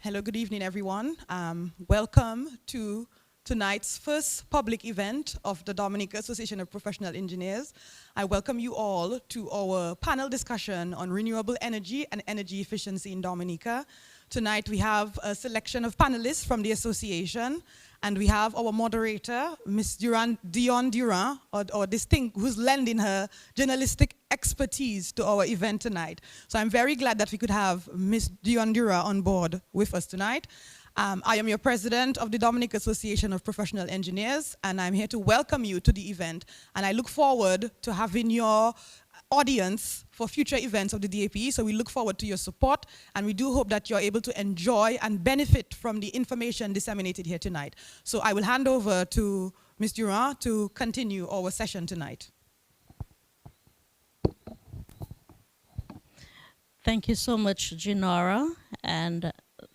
Hello, good evening, everyone. Welcome to tonight's first public event of the Dominica Association of Professional Engineers. I welcome you all to our panel discussion on renewable energy and energy efficiency in Dominica. Tonight we have a selection of panelists from the association, and we have our moderator, Ms. Dion Durand, who's lending her journalistic expertise to our event tonight. So I'm very glad that we could have Ms. Dion Durand on board with us tonight. I am your president of the Dominica Association of Professional Engineers, and I'm here to welcome you to the event. And I look forward to having your audience for future events of the DAPE, so we look forward to your support, and we do hope that you're able to enjoy and benefit from the information disseminated here tonight. So I will hand over to Ms. Durand to continue our session tonight. Thank you so much, Jinora, and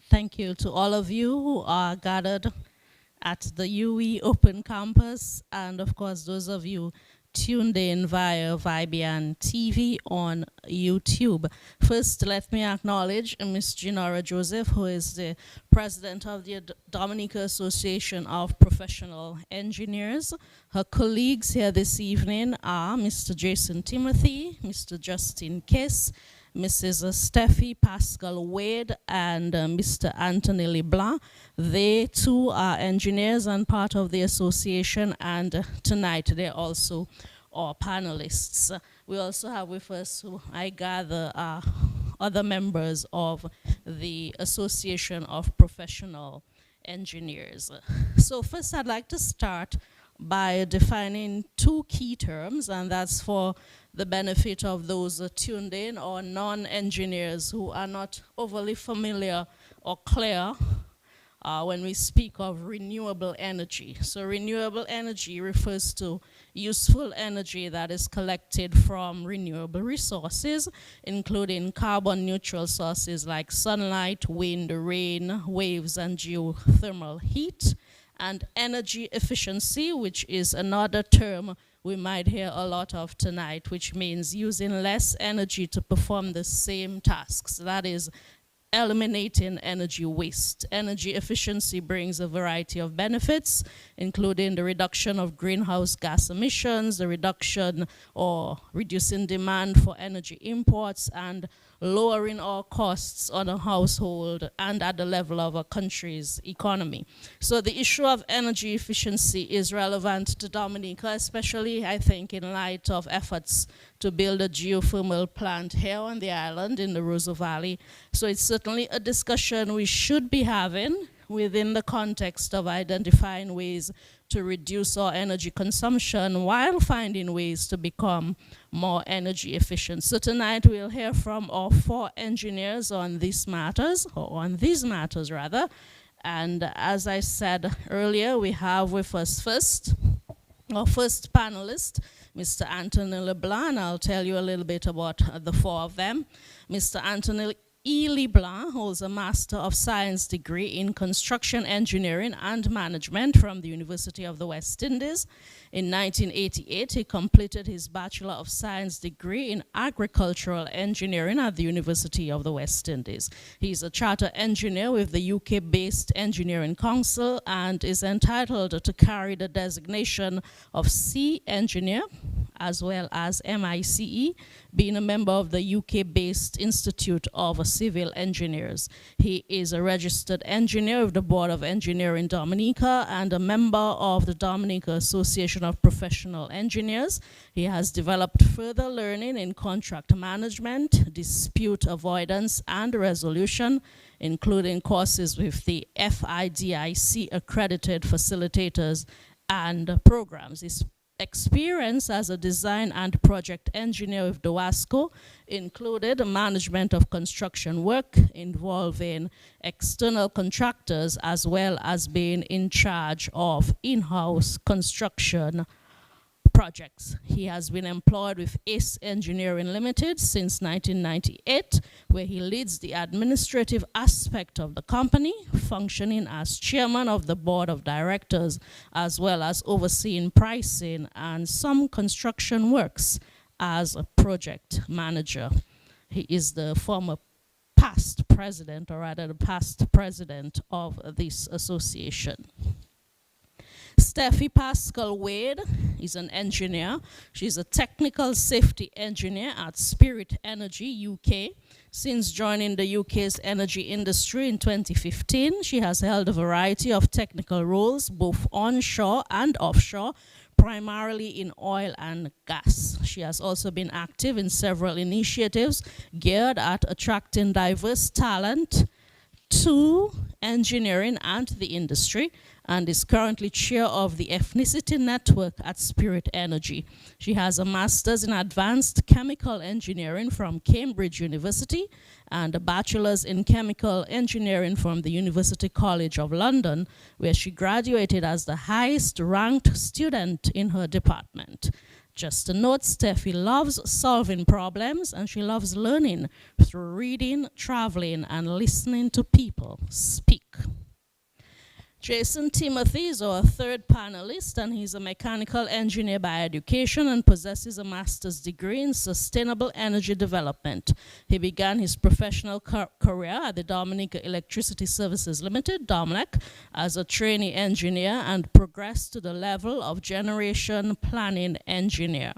thank you to all of you who are gathered at the UE Open Campus, and of course those of you tuned in via Vibian TV on YouTube. First, let me acknowledge Ms. Jinora Joseph, who is the president of the Dominica Association of Professional Engineers. Her colleagues here this evening are Mr. Jason Timothy, Mr. Justin Kiss, Mrs. Steffi Pascal Wade, and Mr. Anthony LeBlanc. They too are engineers and part of the association, and tonight they're also our panelists. We also have with us, who I gather, are other members of the Association of Professional Engineers. So first I'd like to start by defining two key terms, and that's for the benefit of those tuned in or non-engineers who are not overly familiar or clear when we speak of renewable energy. So renewable energy refers to useful energy that is collected from renewable resources, including carbon neutral sources like sunlight, wind, rain, waves, and geothermal heat. And energy efficiency, which is another term we might hear a lot of tonight, which means using less energy to perform the same tasks. That is eliminating energy waste. Energy efficiency brings a variety of benefits, including the reduction of greenhouse gas emissions, the reduction or reducing demand for energy imports, and lowering our costs on a household and at the level of a country's economy. So the issue of energy efficiency is relevant to Dominica, especially, I think, in light of efforts to build a geothermal plant here on the island in the Roseau Valley. So it's certainly a discussion we should be having within the context of identifying ways to reduce our energy consumption while finding ways to become more energy efficient. So tonight we'll hear from our four engineers on these matters, rather. And as I said earlier, we have with us our first panelist, Mr. Anthony LeBlanc. I'll tell you a little bit about the four of them. Mr. Anthony LeBlanc holds a Master of Science degree in Construction Engineering and Management from the University of the West Indies. In 1988, he completed his Bachelor of Science degree in Agricultural Engineering at the University of the West Indies. He's a chartered engineer with the UK-based Engineering Council and is entitled to carry the designation of C Engineer, as well as MICE, being a member of the UK-based Institute of Civil Engineers. He is a registered engineer with the Board of Engineering Dominica and a member of the Dominica Association of Professional Engineers. He has developed further learning in contract management, dispute avoidance and resolution, including courses with the FIDIC accredited facilitators and programs. His experience as a design and project engineer with DOASCO included management of construction work involving external contractors, as well as being in charge of in-house construction projects. He has been employed with ACE Engineering Limited since 1998, where he leads the administrative aspect of the company, functioning as chairman of the board of directors, as well as overseeing pricing and some construction works as a project manager. He is the former past past president, or rather the past president of this association. Steffi Pascal Wade is an engineer. She's a technical safety engineer at Spirit Energy UK. Since joining the UK's energy industry in 2015, she has held a variety of technical roles, both onshore and offshore, primarily in oil and gas. She has also been active in several initiatives geared at attracting diverse talent to engineering and the industry, and is currently chair of the Ethnicity Network at Spirit Energy. She has a master's in advanced chemical engineering from Cambridge University and a bachelor's in chemical engineering from the University College of London, where she graduated as the highest ranked student in her department. Just a note, Steffi loves solving problems and she loves learning through reading, traveling, and listening to people speak. Jason Timothy is our third panelist, and he's a mechanical engineer by education and possesses a master's degree in sustainable energy development. He began his professional career at the Dominica Electricity Services Limited, DOMLEC, as a trainee engineer and progressed to the level of generation planning engineer.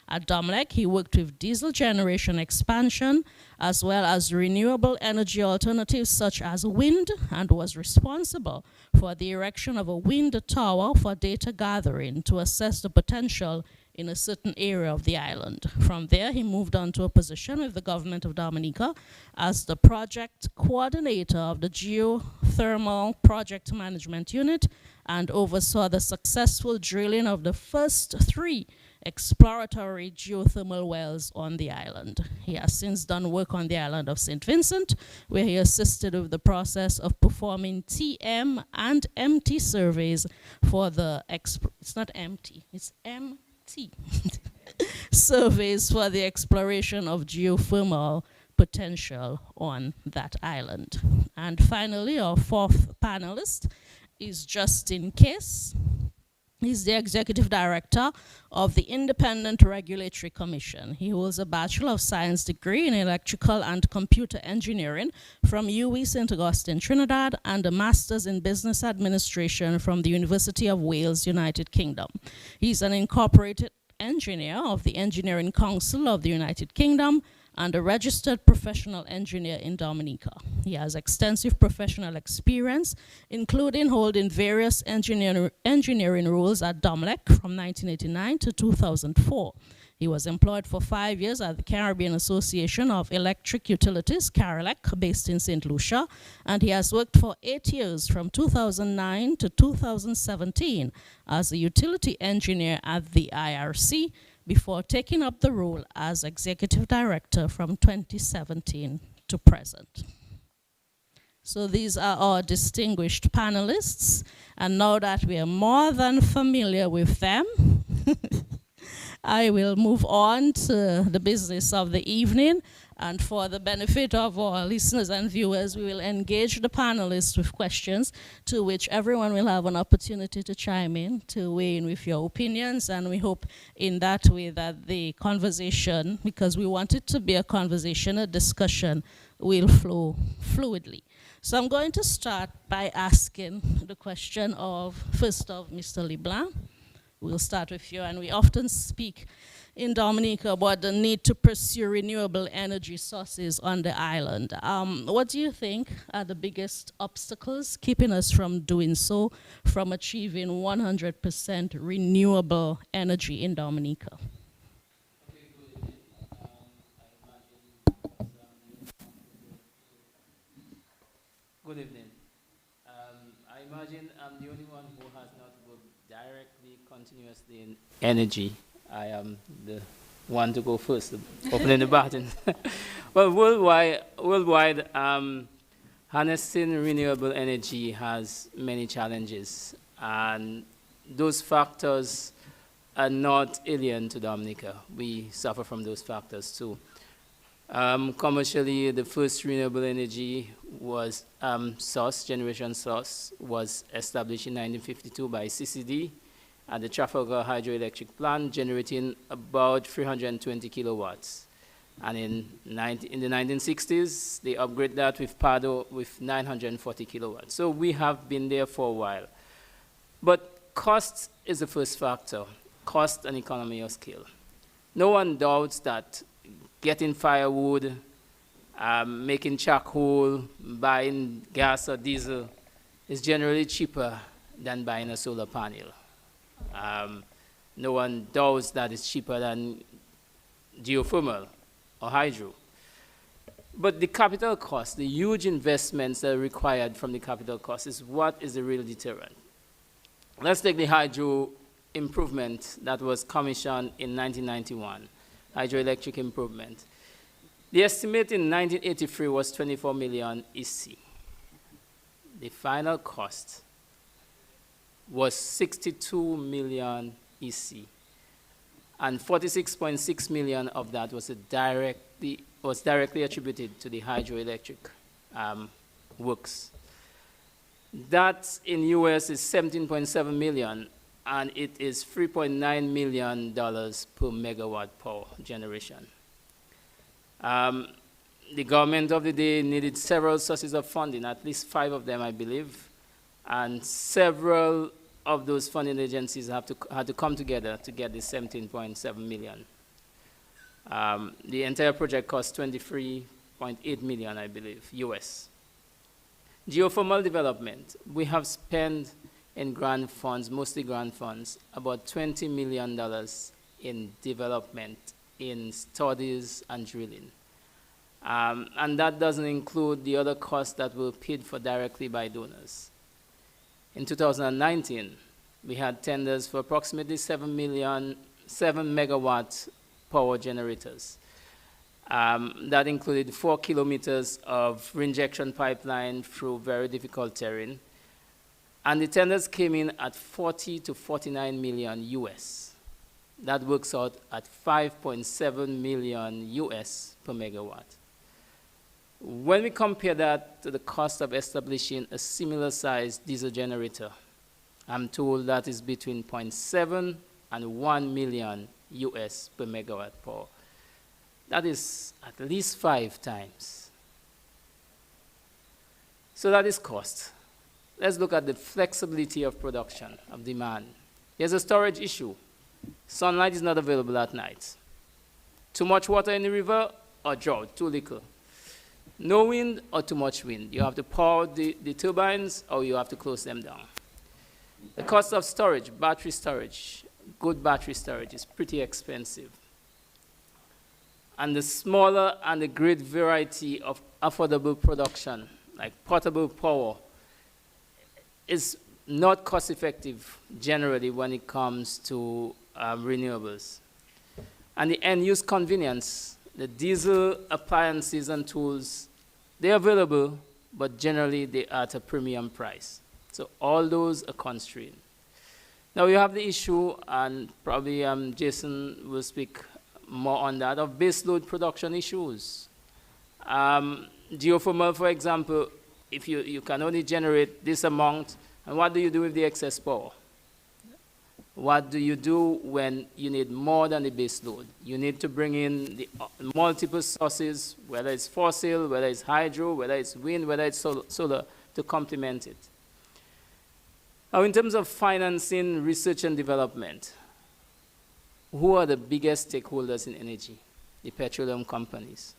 At DOMLEC, he worked with diesel generation expansion as well as renewable energy alternatives such as wind, and was responsible for the erection of a wind tower for data gathering to assess the potential in a certain area of the island. From there, he moved on to a position with the government of Dominica as the project coordinator of the Geothermal Project Management Unit and oversaw the successful drilling of the first 3 exploratory geothermal wells on the island. He has since done work on the island of St. Vincent, where he assisted with the process of performing TM and MT surveys for the, it's not MT, it's MT, surveys for the exploration of geothermal potential on that island. And finally, our fourth panelist is Justin Case. He's the Executive Director of the Independent Regulatory Commission. He holds a Bachelor of Science degree in Electrical and Computer Engineering from UWI St. Augustine, Trinidad, and a Master's in Business Administration from the University of Wales, United Kingdom. He's an incorporated engineer of the Engineering Council of the United Kingdom and a registered professional engineer in Dominica. He has extensive professional experience, including holding various engineering roles at DOMLEC from 1989 to 2004. He was employed for 5 years at the Caribbean Association of Electric Utilities, CARELEC, based in St. Lucia, and he has worked for 8 years from 2009 to 2017 as a utility engineer at the IRC, before taking up the role as Executive Director from 2017 to present. So these are our distinguished panelists, and now that we are more than familiar with them, I will move on to the business of the evening, and for the benefit of our listeners and viewers, we will engage the panelists with questions to which everyone will have an opportunity to chime in, to weigh in with your opinions, and we hope in that way that the conversation, because we want it to be a conversation, a discussion, will flow fluidly. So I'm going to start by asking the question of, first of Mr. Leblanc. We'll start with you, and we often speak in Dominica about the need to pursue renewable energy sources on the island. What do you think are the biggest obstacles keeping us from doing so, from achieving 100% renewable energy in Dominica? Good evening. I imagine I'm the only one who has not worked directly, continuously in energy. I am the one to go first, opening the baton. Well, worldwide, harnessing renewable energy has many challenges, and those factors are not alien to Dominica. We suffer from those factors too. Commercially, the first renewable energy was generation source was established in 1952 by CCD at the Trafalgar Hydroelectric Plant, generating about 320 kilowatts. And in the 1960s, they upgraded that with Pardo with 940 kilowatts. So we have been there for a while. But cost is the first factor, cost and economy of scale. No one doubts that getting firewood, making charcoal, buying gas or diesel is generally cheaper than buying a solar panel. No one doubts that it's cheaper than geothermal or hydro. But the capital cost, the huge investments that are required from the capital cost is what is the real deterrent. Let's take the hydro improvement that was commissioned in 1991, hydroelectric improvement. The estimate in 1983 was 24 million EC. The final cost was 62 million EC. And 46.6 million of that was directly attributed to the hydroelectric works. That in US is 17.7 million, and it is $3.9 million per megawatt power generation. The government of the day needed several sources of funding, at least 5 of them, I believe, and several of those funding agencies had to come together to get the 17.7 million. The entire project cost 23.8 million, I believe, US. Geothermal development, we have spent in grant funds, mostly grant funds, about $20 million in development, in studies and drilling. And that doesn't include the other costs that were paid for directly by donors. In 2019, we had tenders for approximately 7 megawatt power generators. That included 4 kilometers of reinjection pipeline through very difficult terrain. And the tenders came in at 40 to 49 million US. That works out at 5.7 million US per megawatt. When we compare that to the cost of establishing a similar sized diesel generator, I'm told that is between 0.7 and 1 million US per megawatt power. That is at least 5 times. So that is cost. Let's look at the flexibility of production, of demand. There's a storage issue. Sunlight is not available at night. Too much water in the river or drought, too little. No wind or too much wind. You have to power the turbines or you have to close them down. The cost of storage, battery storage, good battery storage is pretty expensive. And the smaller and the great variety of affordable production, like portable power, is not cost effective generally when it comes to renewables. And the end use convenience, the diesel appliances and tools, they're available, but generally they are at a premium price. So all those are constrained. Now you have the issue, and probably Jason will speak more on that, of baseload production issues. Geothermal, for example, if you can only generate this amount, and what do you do with the excess power? What do you do when you need more than the base load? You need to bring in the multiple sources, whether it's fossil, whether it's hydro, whether it's wind, whether it's solar, to complement it. Now, in terms of financing research and development, who are the biggest stakeholders in energy? The petroleum companies.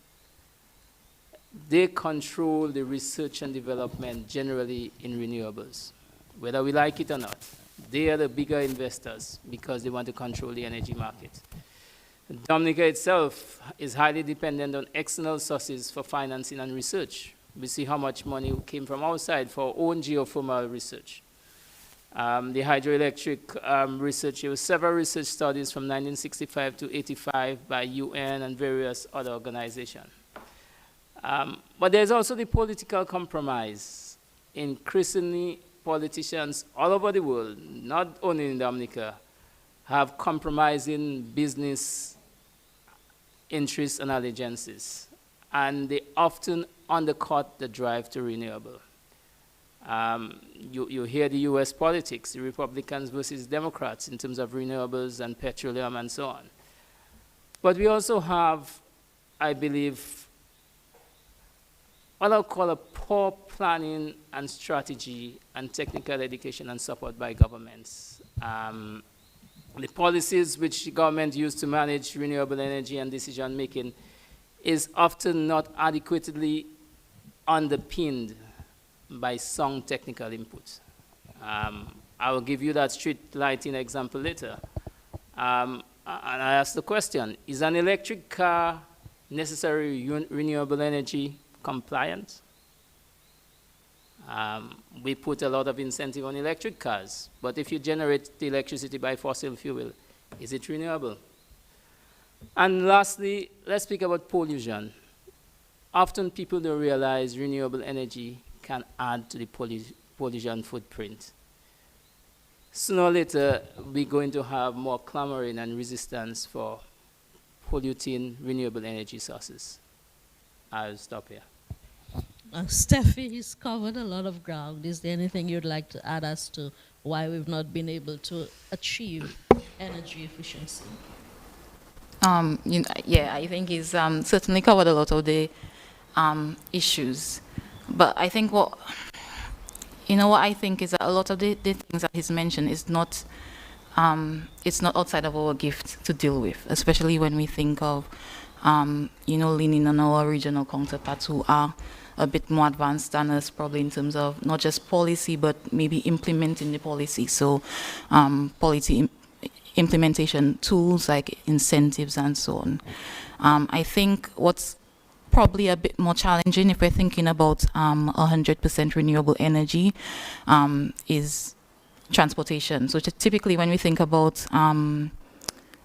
They control the research and development generally in renewables, whether we like it or not. They are the bigger investors because they want to control the energy market. Dominica itself is highly dependent on external sources for financing and research. We see how much money came from outside for our own geothermal research. The hydroelectric research, there were several research studies from 1965 to 85 by UN and various other organizations. But there's also the political compromise. Increasingly, politicians all over the world, not only in Dominica, have compromising business interests and allegiances. And they often undercut the drive to renewable. You hear the US politics, the Republicans versus Democrats in terms of renewables and petroleum and so on. But we also have I believe, what I'll call a poor planning and strategy and technical education and support by governments. The policies which the government use to manage renewable energy and decision making is often not adequately underpinned by sound technical input. I will give you that street lighting example later. And I ask the question, is an electric car necessary renewable energy compliant? We put a lot of incentive on electric cars, but if you generate the electricity by fossil fuel, is it renewable? And lastly, let's speak about pollution. Often people don't realize renewable energy can add to the pollution footprint. Sooner or later, we're going to have more clamoring and resistance for polluting renewable energy sources. I'll stop here. Steffi has covered a lot of ground. Is there anything you'd like to add as to why we've not been able to achieve energy efficiency? Yeah, I think he's certainly covered a lot of the issues. But I think what I think is that a lot of the things that he's mentioned is not, it's not outside of our gift to deal with, especially when we think of, leaning on our regional counterparts who are a bit more advanced than us, probably in terms of not just policy, but maybe implementing the policy. So policy implementation tools like incentives and so on. I think what's probably a bit more challenging if we're thinking about 100% renewable energy is transportation. So typically when we think about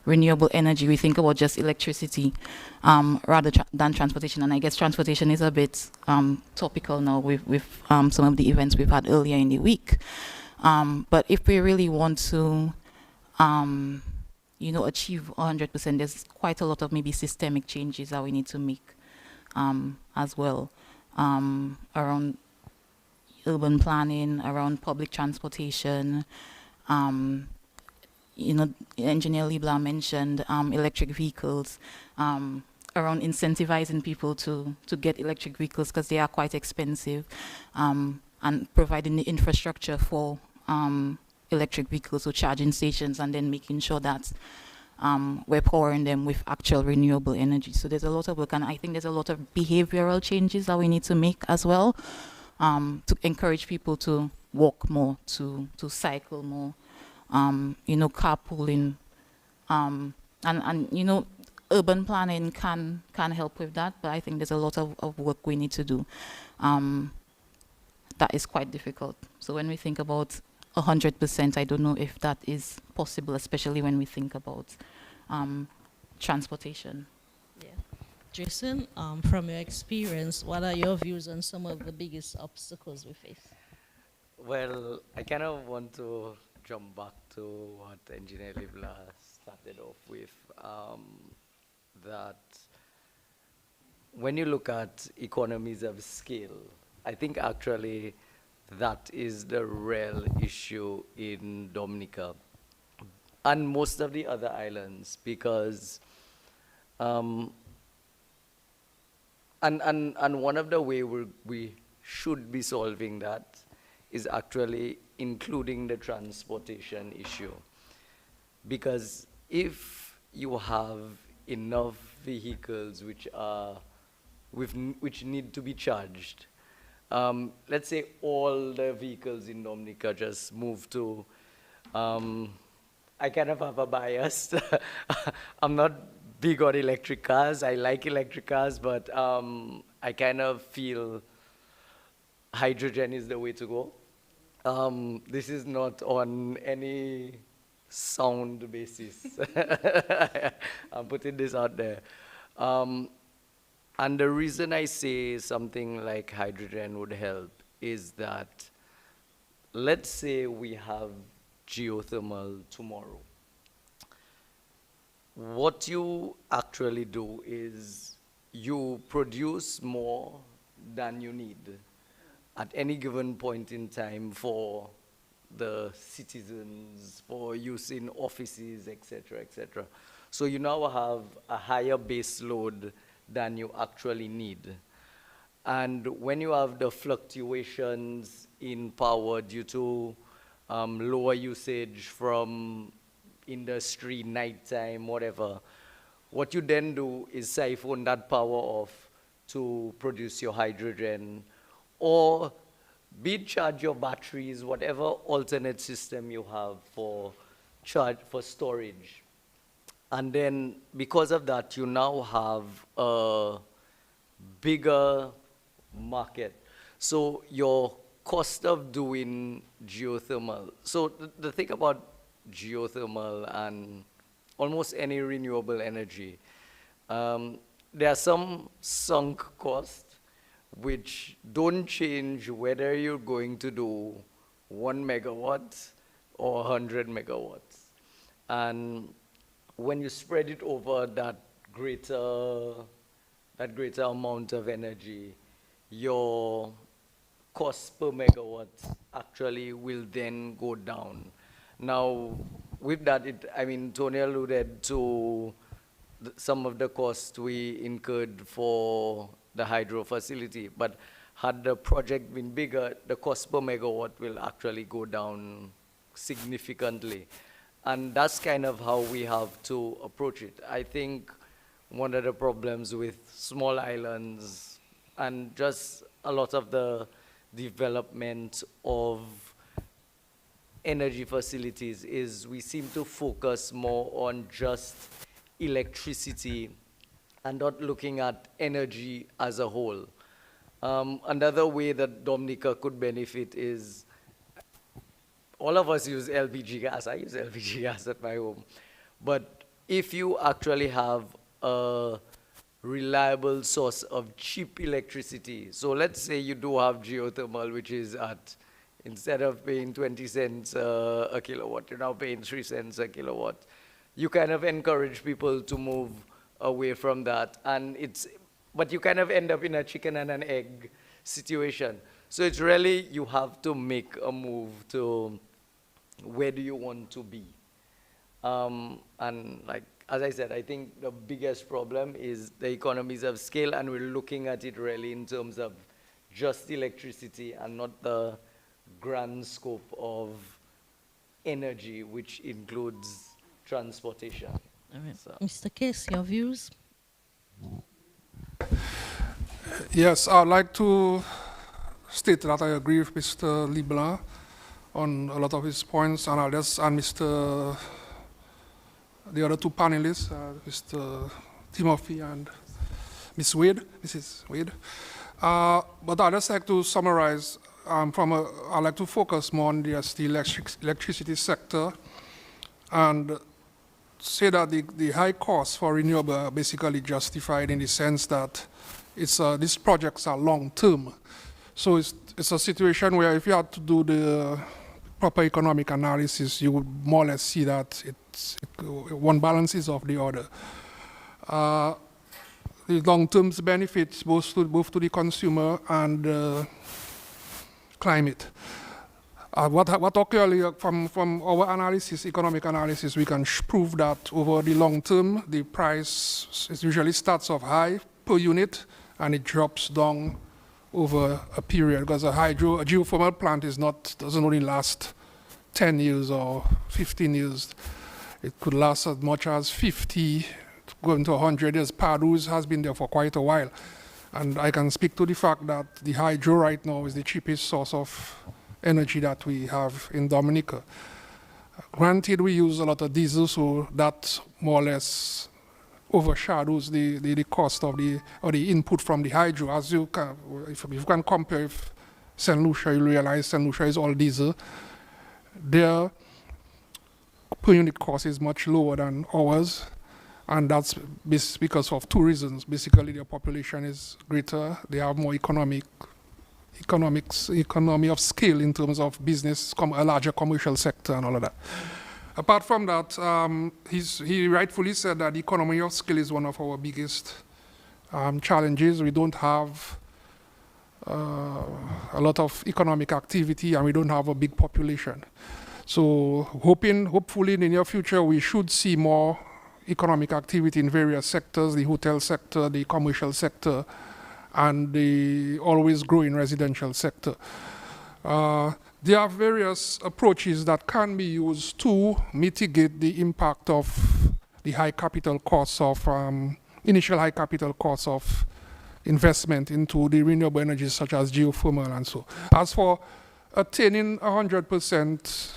renewable energy, we think about just electricity rather than transportation. And I guess transportation is a bit topical now with some of the events we've had earlier in the week. But if we really want to achieve 100%, there's quite a lot of maybe systemic changes that we need to make as well around urban planning, around public transportation. Engineer Libla mentioned electric vehicles, around incentivizing people to get electric vehicles because they are quite expensive, and providing the infrastructure for electric vehicles, so charging stations, and then making sure that we're powering them with actual renewable energy. So there's a lot of work, and I think there's a lot of behavioral changes that we need to make as well, to encourage people to walk more, to cycle more, carpooling, and urban planning can help with that, but I think there's a lot of work we need to do that is quite difficult. So when we think about 100%, I don't know if that is possible, especially when we think about transportation. Yeah. Jason, from your experience, what are your views on some of the biggest obstacles we face? Well, I kind of want to jump back to what Engineer Livla started off with, that when you look at economies of scale, I think actually that is the real issue in Dominica and most of the other islands, because and one of the way we should be solving that is actually including the transportation issue. Because if you have enough vehicles which need to be charged, let's say all the vehicles in Dominica just move to, I kind of have a bias. I'm not big on electric cars. I like electric cars, but I kind of feel hydrogen is the way to go. This is not on any sound basis. I'm putting this out there. And the reason I say something like hydrogen would help is that, let's say we have geothermal tomorrow. What you actually do is you produce more than you need at any given point in time for the citizens, for use in offices, etc., etc. So you now have a higher base load than you actually need. And when you have the fluctuations in power due to lower usage from industry, nighttime, whatever, what you then do is siphon that power off to produce your hydrogen, or be it charge your batteries, whatever alternate system you have for storage. And then because of that, you now have a bigger market. So your cost of doing geothermal. So the thing about geothermal and almost any renewable energy, there are some sunk costs which don't change whether you're going to do 1 megawatt or 100 megawatts. And when you spread it over that greater amount of energy, your cost per megawatt actually will then go down. Now, with that, Tony alluded to some of the costs we incurred for the hydro facility, but had the project been bigger, the cost per megawatt will actually go down significantly. And that's kind of how we have to approach it. I think one of the problems with small islands and just a lot of the development of energy facilities is we seem to focus more on just electricity and not looking at energy as a whole. Another way that Dominica could benefit is all of us use LPG gas. I use LPG gas at my home. But if you actually have a reliable source of cheap electricity, so let's say you do have geothermal, which is at, instead of paying 20 cents a kilowatt, you're now paying 3 cents a kilowatt. You kind of encourage people to move away from that. But you kind of end up in a chicken and an egg situation. So it's really, you have to make a move to where do you want to be. And like, as I said, I think the biggest problem is the economies of scale, and we're looking at it really in terms of just electricity and not the grand scope of energy, which includes transportation. All right. So. Mr. Case, your views? Yes, I'd like to state that I agree with Mr. Leblanc on a lot of his points, and the other two panelists, Mr. Timothy and Mrs. Wade. But I'd just like to summarize, I'd like to focus more on the electricity sector and say that the high costs for renewable are basically justified in the sense that these projects are long-term. So it's a situation where if you had to do the proper economic analysis, you would more or less see that one balances off the other. The long-term benefits both to the consumer and climate. What occurs from our analysis, economic analysis, we can prove that over the long term, the price usually starts off high per unit and it drops down over a period, because a geothermal plant doesn't only last 10 years or 15 years. It could last as much as 50, going to 100 years. Padus has been there for quite a while. And I can speak to the fact that the hydro right now is the cheapest source of energy that we have in Dominica. Granted, we use a lot of diesel, so that more or less overshadows the cost of the input from the hydro. As you can, if you can compare with St. Lucia, you realize St. Lucia is all diesel. Their per unit cost is much lower than ours, and that's because of two reasons. Basically, their population is greater, they have more economy of scale in terms of business, a larger commercial sector and all of that. Apart from that, he rightfully said that the economy of scale is one of our biggest challenges. We don't have a lot of economic activity and we don't have a big population. So hopefully in the near future, we should see more economic activity in various sectors, the hotel sector, the commercial sector, and the always growing residential sector. There are various approaches that can be used to mitigate the impact of the high capital costs of, initial high capital costs of investment into the renewable energies such as geothermal and so. As for attaining 100%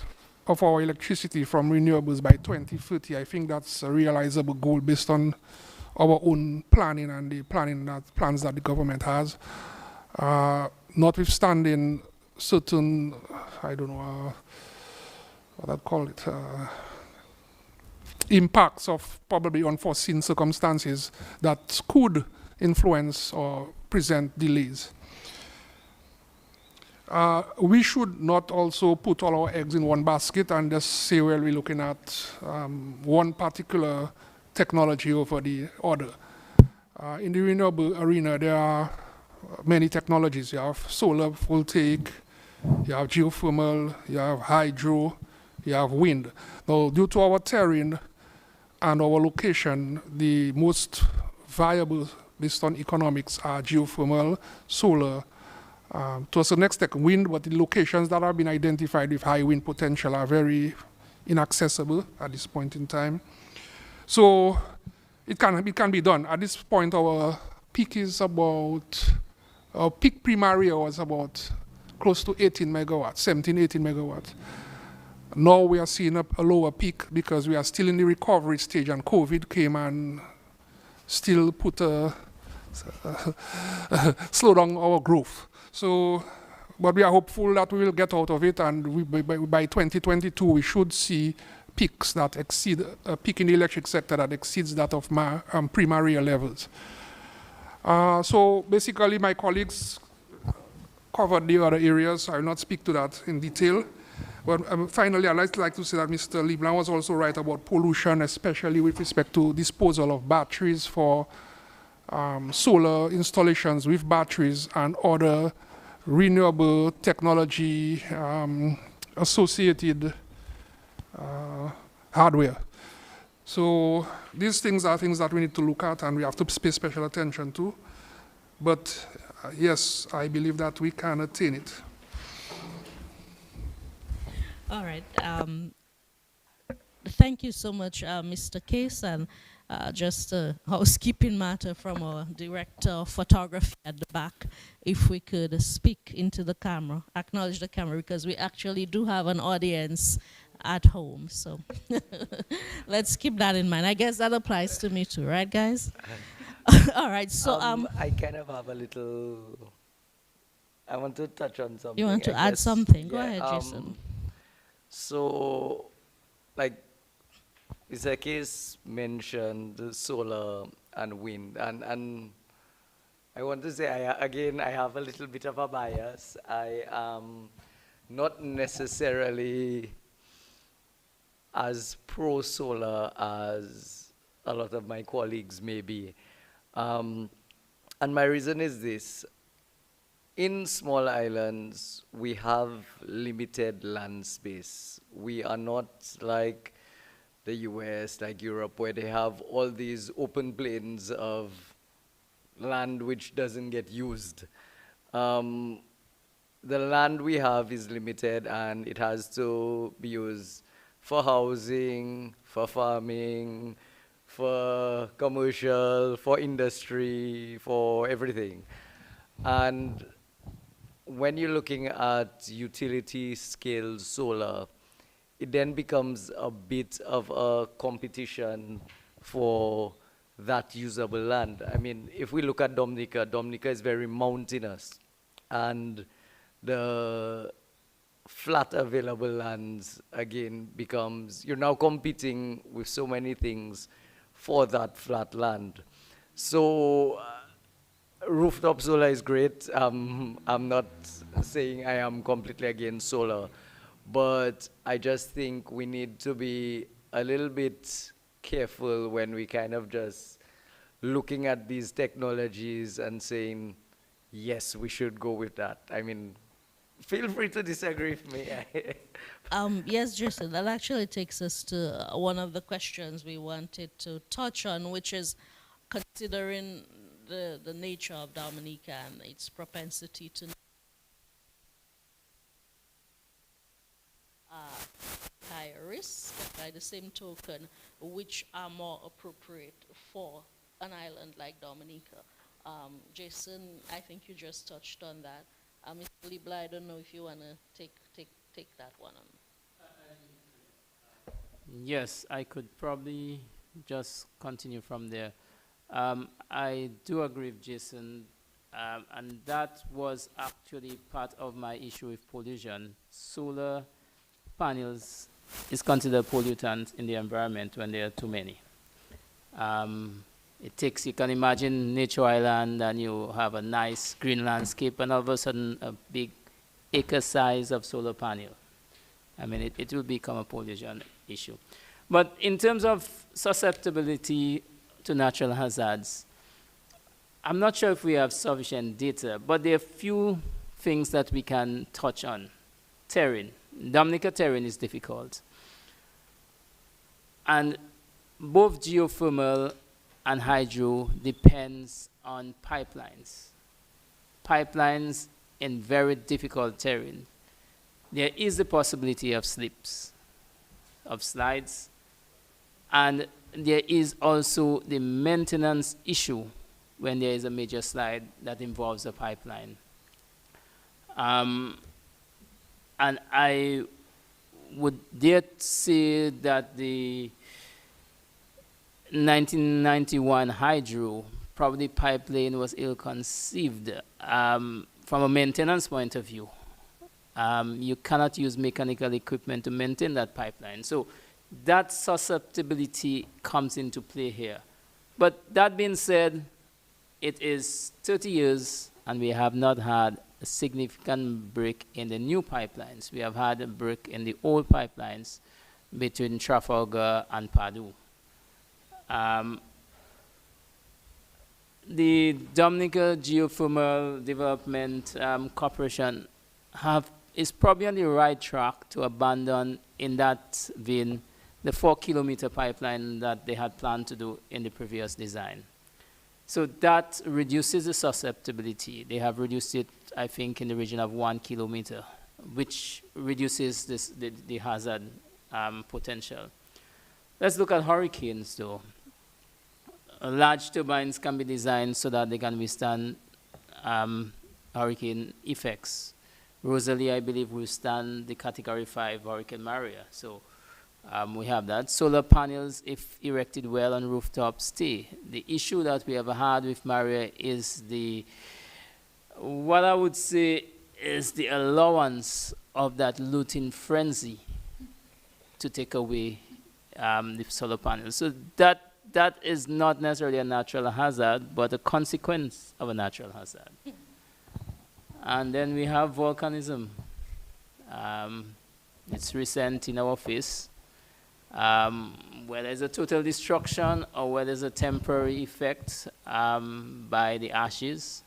of our electricity from renewables by 2030, I think that's a realizable goal based on our own planning and the plans that the government has. Notwithstanding certain, I don't know what I'd call it, impacts of probably unforeseen circumstances that could influence or present delays. We should not also put all our eggs in one basket and just say, well, we're looking at one particular technology over the other. In the renewable arena, there are many technologies. You have solar voltaic, you have geothermal, you have hydro, you have wind. Now, due to our terrain and our location, the most viable based on economics are geothermal, solar, to a certain extent wind, but the locations that have been identified with high wind potential are very inaccessible at this point in time. So it can be done. At this point, our peak is about, our peak primary was about close to 18 megawatts, 17, 18 megawatts. Now we are seeing a lower peak because we are still in the recovery stage and COVID came and still put slow down our growth. So, but we are hopeful that we will get out of it, and by 2022 we should see peaks that exceed, a peak in the electric sector that exceeds that of primary levels. So basically my colleagues covered the other areas. I will not speak to that in detail. But finally, I'd like to say that Mr. Leblanc was also right about pollution, especially with respect to disposal of batteries for solar installations with batteries and other renewable technology associated hardware. So these things are things that we need to look at and we have to pay special attention to. But yes, I believe that we can attain it. All right. Thank you so much, Mr. Case, and just a housekeeping matter from our director of photography at the back. If we could speak into the camera, acknowledge the camera, because we actually do have an audience at home. So let's keep that in mind. I guess that applies to me too, right, guys? All right. So I kind of have a little. I want to touch on something. You want to add something? Go ahead, Jason. So, like, Mr. Case mentioned solar and wind, and I want to say, I have a little bit of a bias. I am not necessarily as pro-solar as a lot of my colleagues may be. And my reason is this. In small islands, we have limited land space. We are not like the US, like Europe, where they have all these open plains of land which doesn't get used. The land we have is limited and it has to be used for housing, for farming, for commercial, for industry, for everything. And when you're looking at utility scale solar, it then becomes a bit of a competition for that usable land. I mean, if we look at Dominica, Dominica is very mountainous, and the flat available lands, again, becomes, you're now competing with so many things for that flat land. So, rooftop solar is great. I'm not saying I am completely against solar, but I just think we need to be a little bit careful when we kind of just looking at these technologies and saying, yes, we should go with that. I mean, Feel free to disagree with me. Yes, Jason, that actually takes us to one of the questions we wanted to touch on, which is considering the nature of Dominica and its propensity to higher risk, by the same token, which are more appropriate for an island like Dominica. Jason, I think you just touched on that. Mr. Libla, I don't know if you want to take that one on. Yes, I could probably just continue from there. I do agree with Jason, and that was actually part of my issue with pollution. Solar panels is considered pollutant in the environment when there are too many. It takes, you can imagine Nature Island and you have a nice green landscape and all of a sudden a big acre size of solar panel. I mean, it will become a pollution issue. But in terms of susceptibility to natural hazards, I'm not sure if we have sufficient data, but there are few things that we can touch on. Terrain. Dominica terrain is difficult. And both geothermal and hydro depends on pipelines. Pipelines in very difficult terrain. There is the possibility of slips, of slides, and there is also the maintenance issue when there is a major slide that involves a pipeline. And I would dare say that the 1991 hydro, probably pipeline was ill-conceived from a maintenance point of view. You cannot use mechanical equipment to maintain that pipeline. So that susceptibility comes into play here. But that being said, it is 30 years and we have not had a significant break in the new pipelines. We have had a break in the old pipelines between Trafalgar and Padu. The Dominica Geothermal Development Corporation is probably on the right track to abandon in that vein the 4-kilometer pipeline that they had planned to do in the previous design. So that reduces the susceptibility. They have reduced it, I think, in the region of 1 kilometer, which reduces the hazard potential. Let's look at hurricanes, though. Large turbines can be designed so that they can withstand hurricane effects. Rosalie, I believe, will stand the Category 5 Hurricane Maria. So we have that. Solar panels, if erected well on rooftops, stay. The issue that we have had with Maria is what I would say is the allowance of that looting frenzy to take away the solar panels. So that is not necessarily a natural hazard, but a consequence of a natural hazard. And then we have volcanism. It's recent in our face. Whether it's a total destruction or whether it's a temporary effect by the ashes,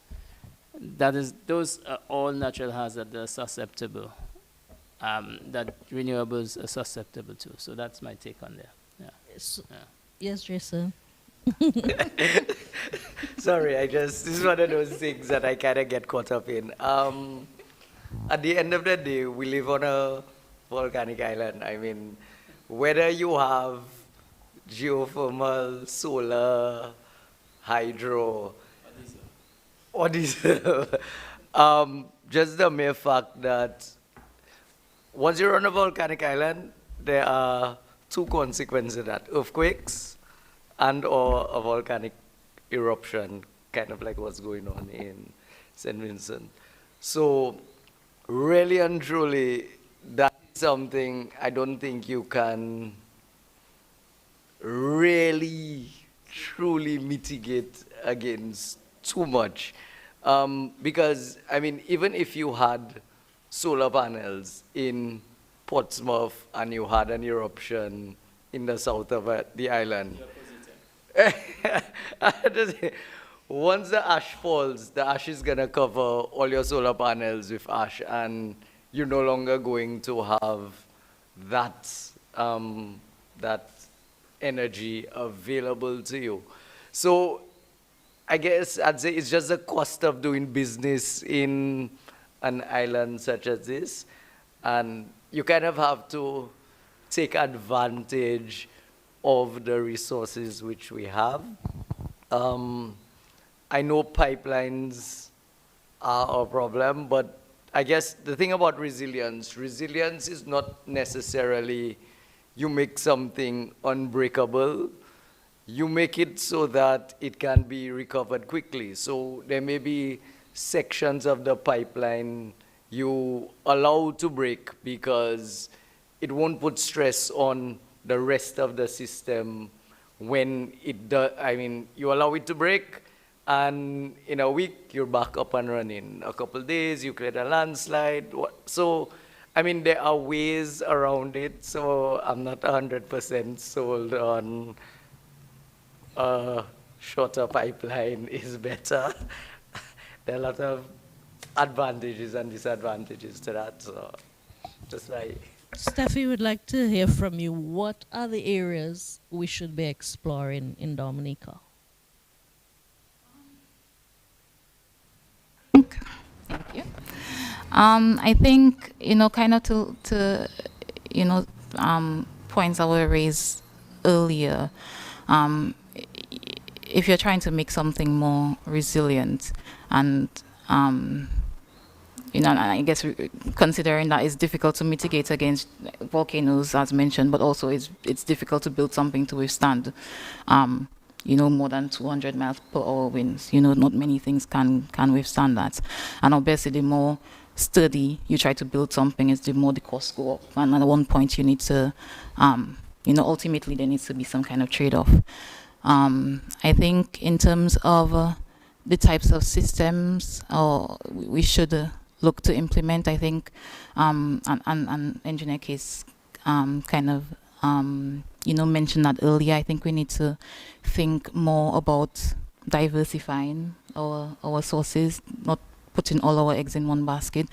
those are all natural hazards that are susceptible, that renewables are susceptible to. So that's my take on there. Yeah. Yes, Jason. Sorry, this is one of those things that I kind of get caught up in. At the end of the day, we live on a volcanic island. I mean, whether you have geothermal, solar, hydro, or diesel, just the mere fact that once you're on a volcanic island, there are two consequences of that: earthquakes and or a volcanic eruption, kind of like what's going on in St. Vincent. So really and truly, that is something I don't think you can really, truly mitigate against too much. Because, I mean, even if you had solar panels in Portsmouth and you had an eruption in the south of the island, once the ash falls, the ash is going to cover all your solar panels with ash, and you're no longer going to have that, that energy available to you. So I guess I'd say it's just the cost of doing business in an island such as this, and you kind of have to take advantage of the resources which we have. I know pipelines are a problem, but I guess the thing about resilience is not necessarily you make something unbreakable. You make it so that it can be recovered quickly. So there may be sections of the pipeline you allow to break because it won't put stress on the rest of the system when it does. I mean, you allow it to break, and in a week, you're back up and running. A couple days, you create a landslide. So, I mean, there are ways around it, so I'm not 100% sold on a shorter pipeline is better. There are a lot of advantages and disadvantages to that, so just like. Steffi would like to hear from you. What are the areas we should be exploring in Dominica? Thank you. I think, kind of to points that were raised earlier, if you're trying to make something more resilient and and I guess considering that it's difficult to mitigate against volcanoes, as mentioned, but also it's difficult to build something to withstand, more than 200 miles per hour winds. Not many things can withstand that. And obviously, the more sturdy you try to build something, is the more the costs go up. And at one point, you need to, ultimately there needs to be some kind of trade-off. I think in terms of the types of systems we should look to implement, I think, and Engineer Case kind of, mentioned that earlier. I think we need to think more about diversifying our sources, not putting all our eggs in one basket,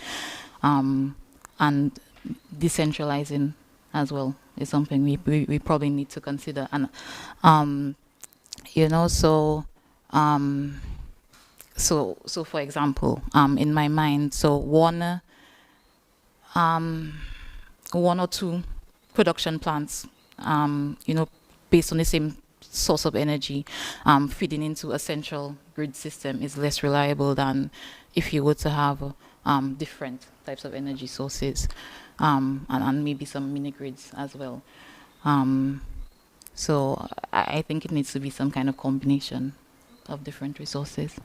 and decentralizing as well is something we probably need to consider. And So for example, in my mind, so one or two production plants, based on the same source of energy, feeding into a central grid system is less reliable than if you were to have different types of energy sources, and maybe some mini grids as well. So I think it needs to be some kind of combination of different resources.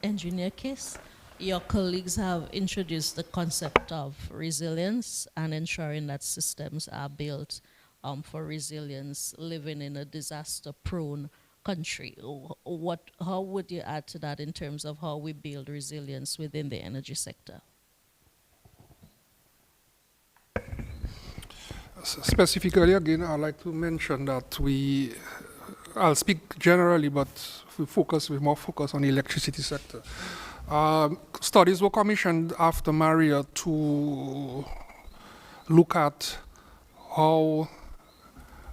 Engineer Case, your colleagues have introduced the concept of resilience and ensuring that systems are built for resilience, living in a disaster-prone country. How would you add to that in terms of how we build resilience within the energy sector? Specifically, again, I'd like to mention that I'll speak generally, but we more focus on the electricity sector. Studies were commissioned after Maria to look at how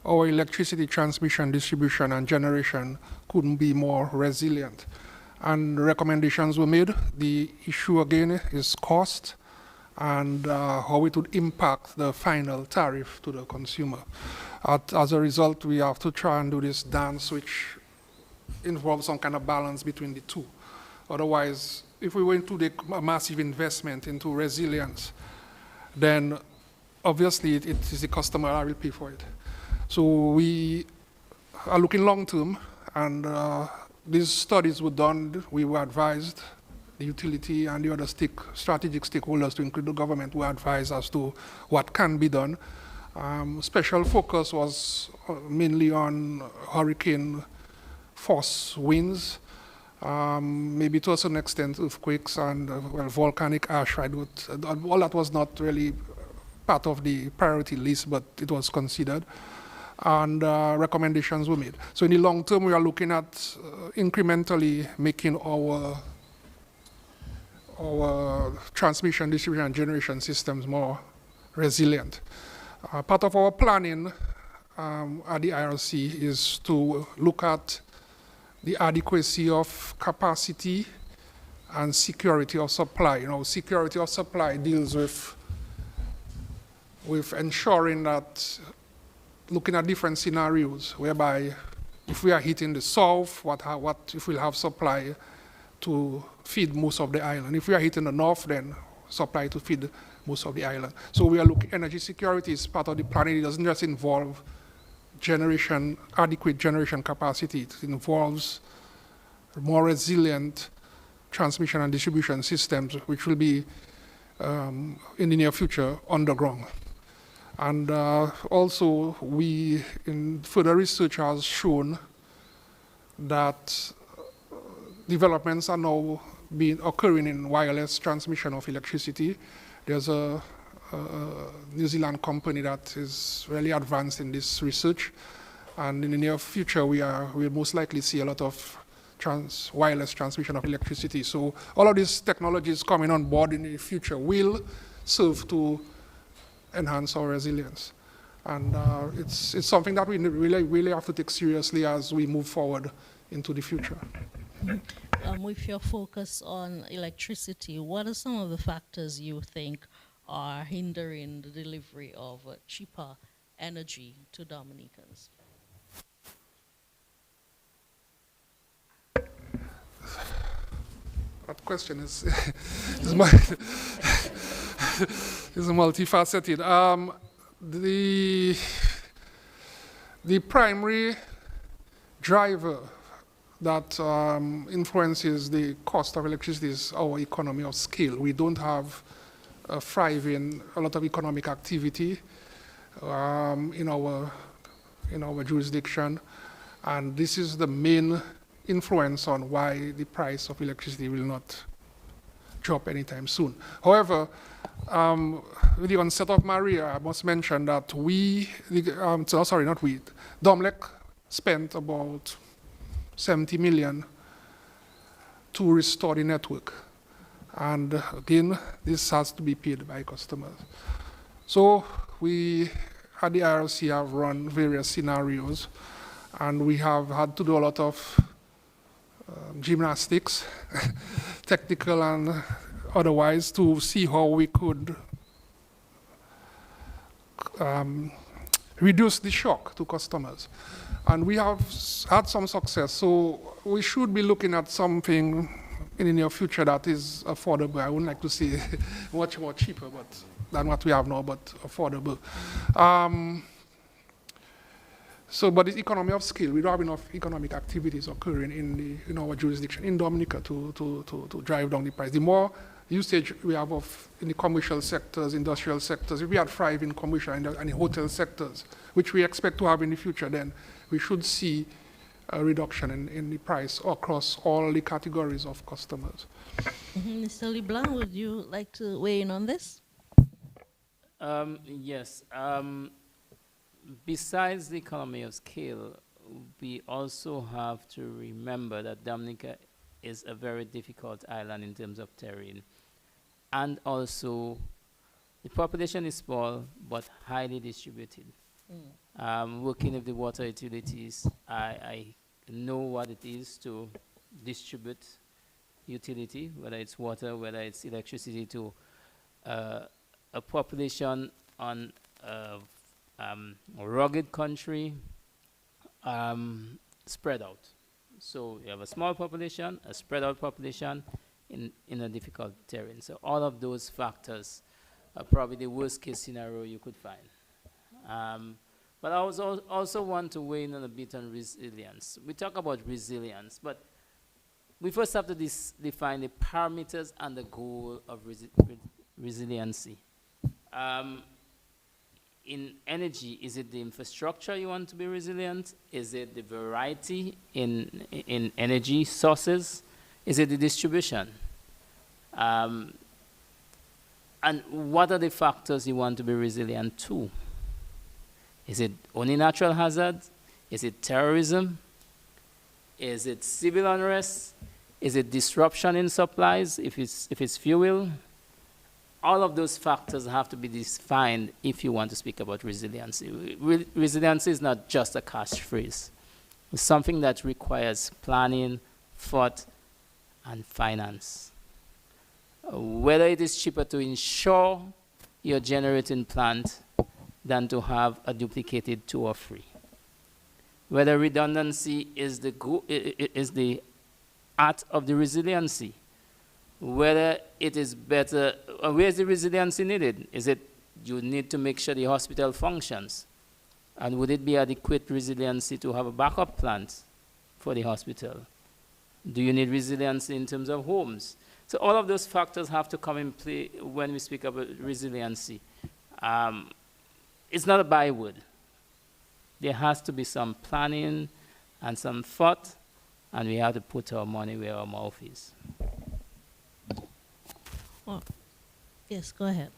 our electricity transmission, distribution, and generation could be more resilient. And recommendations were made. The issue again is cost and how it would impact the final tariff to the consumer. As a result, we have to try and do this dance, which involves some kind of balance between the two. Otherwise, if we were to take a massive investment into resilience, then obviously it is the customer that will pay for it. So we are looking long term, and these studies were done. We were advised, the utility and the other strategic stakeholders, to include the government, were advised as to what can be done. Special focus was mainly on hurricane force winds, maybe to a certain extent earthquakes and volcanic ash. All that was not really part of the priority list, but it was considered. and recommendations were made. So in the long term, we are looking at incrementally making our transmission, distribution, and generation systems more resilient. Part of our planning at the IRC is to look at the adequacy of capacity and security of supply. You know, security of supply deals with ensuring that, looking at different scenarios, whereby if we are hitting the south, what if we'll have supply to feed most of the island? If we are hitting the north, then supply to feed most of the island. So we are looking, energy security is part of the planning. It doesn't just involve generation, adequate generation capacity. It involves more resilient transmission and distribution systems, which will be in the near future underground. And also, in further research has shown that developments are now occurring in wireless transmission of electricity. There's a New Zealand company that is really advanced in this research, and in the near future we'll most likely see a lot of wireless transmission of electricity. So all of these technologies coming on board in the future will serve to enhance our resilience. And it's something that we really have to take seriously as we move forward into the future. With your focus on electricity, what are some of the factors you think are hindering the delivery of cheaper energy to Dominicans? That question is multifaceted. The primary driver that influences the cost of electricity is our economy of scale. We don't have a lot of economic activity in our jurisdiction, and this is the main influence on why the price of electricity will not drop anytime soon. However, with the onset of Maria, I must mention that Domlec spent about 70 million to restore the network. And again, this has to be paid by customers. So we at the IRC have run various scenarios, and we have had to do a lot of gymnastics, technical and otherwise, to see how we could reduce the shock to customers. And we have had some success, so we should be looking at something in the near future that is affordable. I wouldn't like to say much more cheaper than what we have now, but affordable. But the economy of scale, we don't have enough economic activities occurring in our jurisdiction, in Dominica, to drive down the price. The more usage we have in the commercial sectors, industrial sectors, if we had thrive in commercial and in hotel sectors, which we expect to have in the future, then we should see a reduction in the price across all the categories of customers. Mr. Leblanc, would you like to weigh in on this? Yes. Besides the economy of scale, we also have to remember that Dominica is a very difficult island in terms of terrain. And also, the population is small, but highly distributed. Working with the water utilities, I know what it is to distribute utility, whether it's water, whether it's electricity, to a population on a rugged country, spread out. So you have a small population, a spread out population in a difficult terrain. So all of those factors are probably the worst case scenario you could find. But I also want to weigh in on a bit on resilience. We talk about resilience, but we first have to define the parameters and the goal of resiliency. In energy, is it the infrastructure you want to be resilient? Is it the variety in energy sources? Is it the distribution? And what are the factors you want to be resilient to? Is it only natural hazards? Is it terrorism? Is it civil unrest? Is it disruption in supplies, if it's fuel? All of those factors have to be defined if you want to speak about resiliency. Resiliency is not just a catchphrase. It's something that requires planning, thought, and finance. Whether it is cheaper to insure your generating plant than to have a duplicated 2 or 3. Whether redundancy is the art of the resiliency. Whether it is better, where is the resiliency needed? Is it you need to make sure the hospital functions? And would it be adequate resiliency to have a backup plant for the hospital? Do you need resiliency in terms of homes? So all of those factors have to come in play when we speak about resiliency. It's not a byword. There has to be some planning and some thought, and we have to put our money where our mouth is. Oh, yes, go ahead.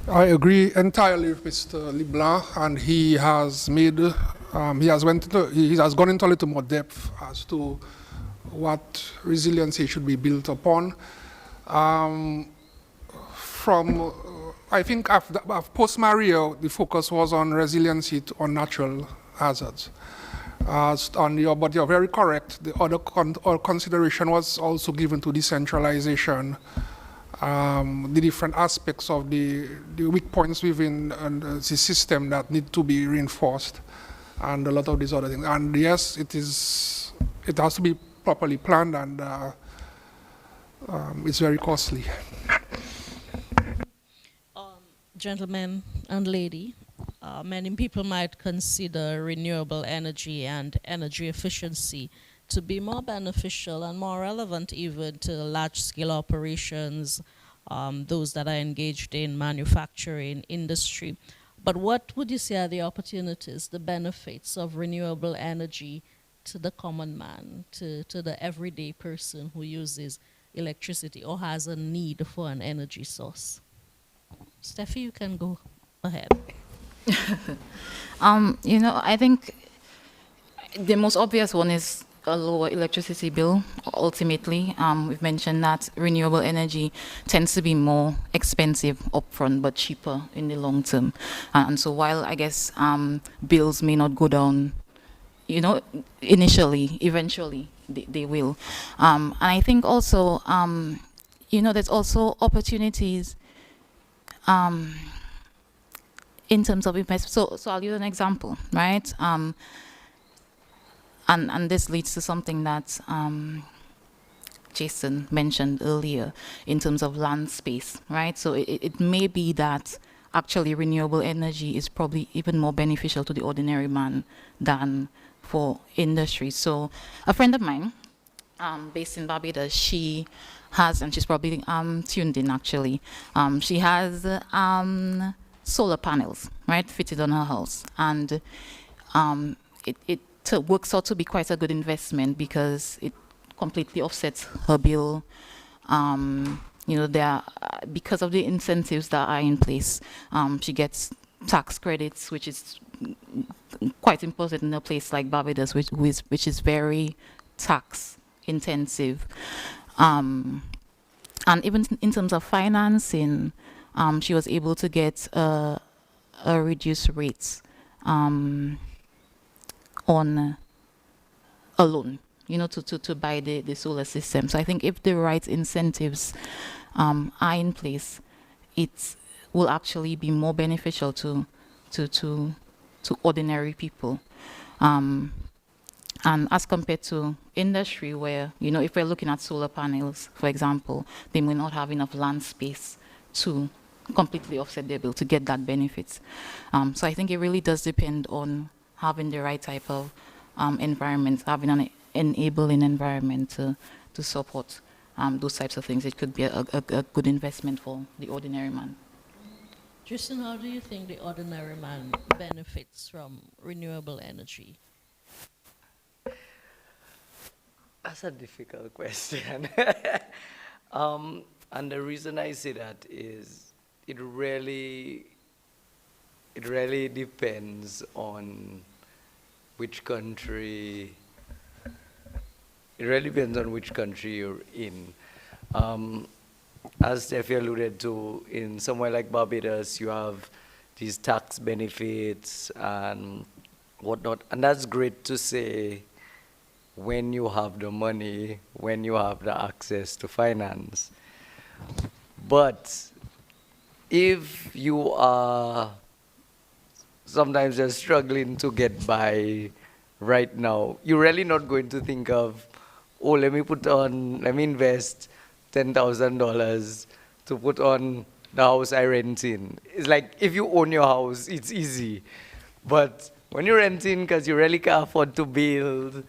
I agree entirely with Mr. Leblanc, and he has made, he has gone into a little more depth as to what resiliency should be built upon. I think after post-Maria, the focus was on resiliency on natural hazards. But you're very correct. The other consideration was also given to decentralization, the different aspects of the weak points within the system that need to be reinforced, and a lot of these other things. And yes, it has to be properly planned, and it's very costly. Gentlemen and lady, many people might consider renewable energy and energy efficiency to be more beneficial and more relevant even to large-scale operations, those that are engaged in manufacturing industry. But what would you say are the opportunities, the benefits of renewable energy to the common man, to the everyday person who uses electricity or has a need for an energy source? Steffi, you can go ahead. I think the most obvious one is a lower electricity bill. Ultimately, we've mentioned that renewable energy tends to be more expensive upfront, but cheaper in the long term. And so while I guess bills may not go down, initially, eventually they will. And I think also, there's also opportunities in terms of investment. So I'll use an example, right? And this leads to something that Jason mentioned earlier in terms of land space, right? So it may be that actually renewable energy is probably even more beneficial to the ordinary man than for industry. So a friend of mine based in Barbados, she has, and she's probably tuned in actually, she has solar panels, right, fitted on her house. And it works out to be quite a good investment because it completely offsets her bill. Because of the incentives that are in place, she gets tax credits, which is quite important in a place like Barbados, which is very tax intensive. And even in terms of financing, she was able to get a reduced rates on a loan, to buy the solar system. So I think if the right incentives are in place, it will actually be more beneficial to ordinary people. And as compared to industry where, if we're looking at solar panels, for example, they may not have enough land space to completely offset their bill to get that benefit. So I think it really does depend on having the right type of environment, having an enabling environment to support those types of things. It could be a good investment for the ordinary man. Justin, how do you think the ordinary man benefits from renewable energy? That's a difficult question. And the reason I say that is it really it really depends on which country. It really depends on which country you're in. As Steffi alluded to, in somewhere like Barbados, you have these tax benefits and whatnot, and that's great to say when you have the money, when you have the access to finance. But if you are sometimes just struggling to get by right now, you're really not going to think of, oh, let me invest $10,000 to put on the house I rent in. It's like if you own your house, it's easy. But when you're renting because you really can't afford to build,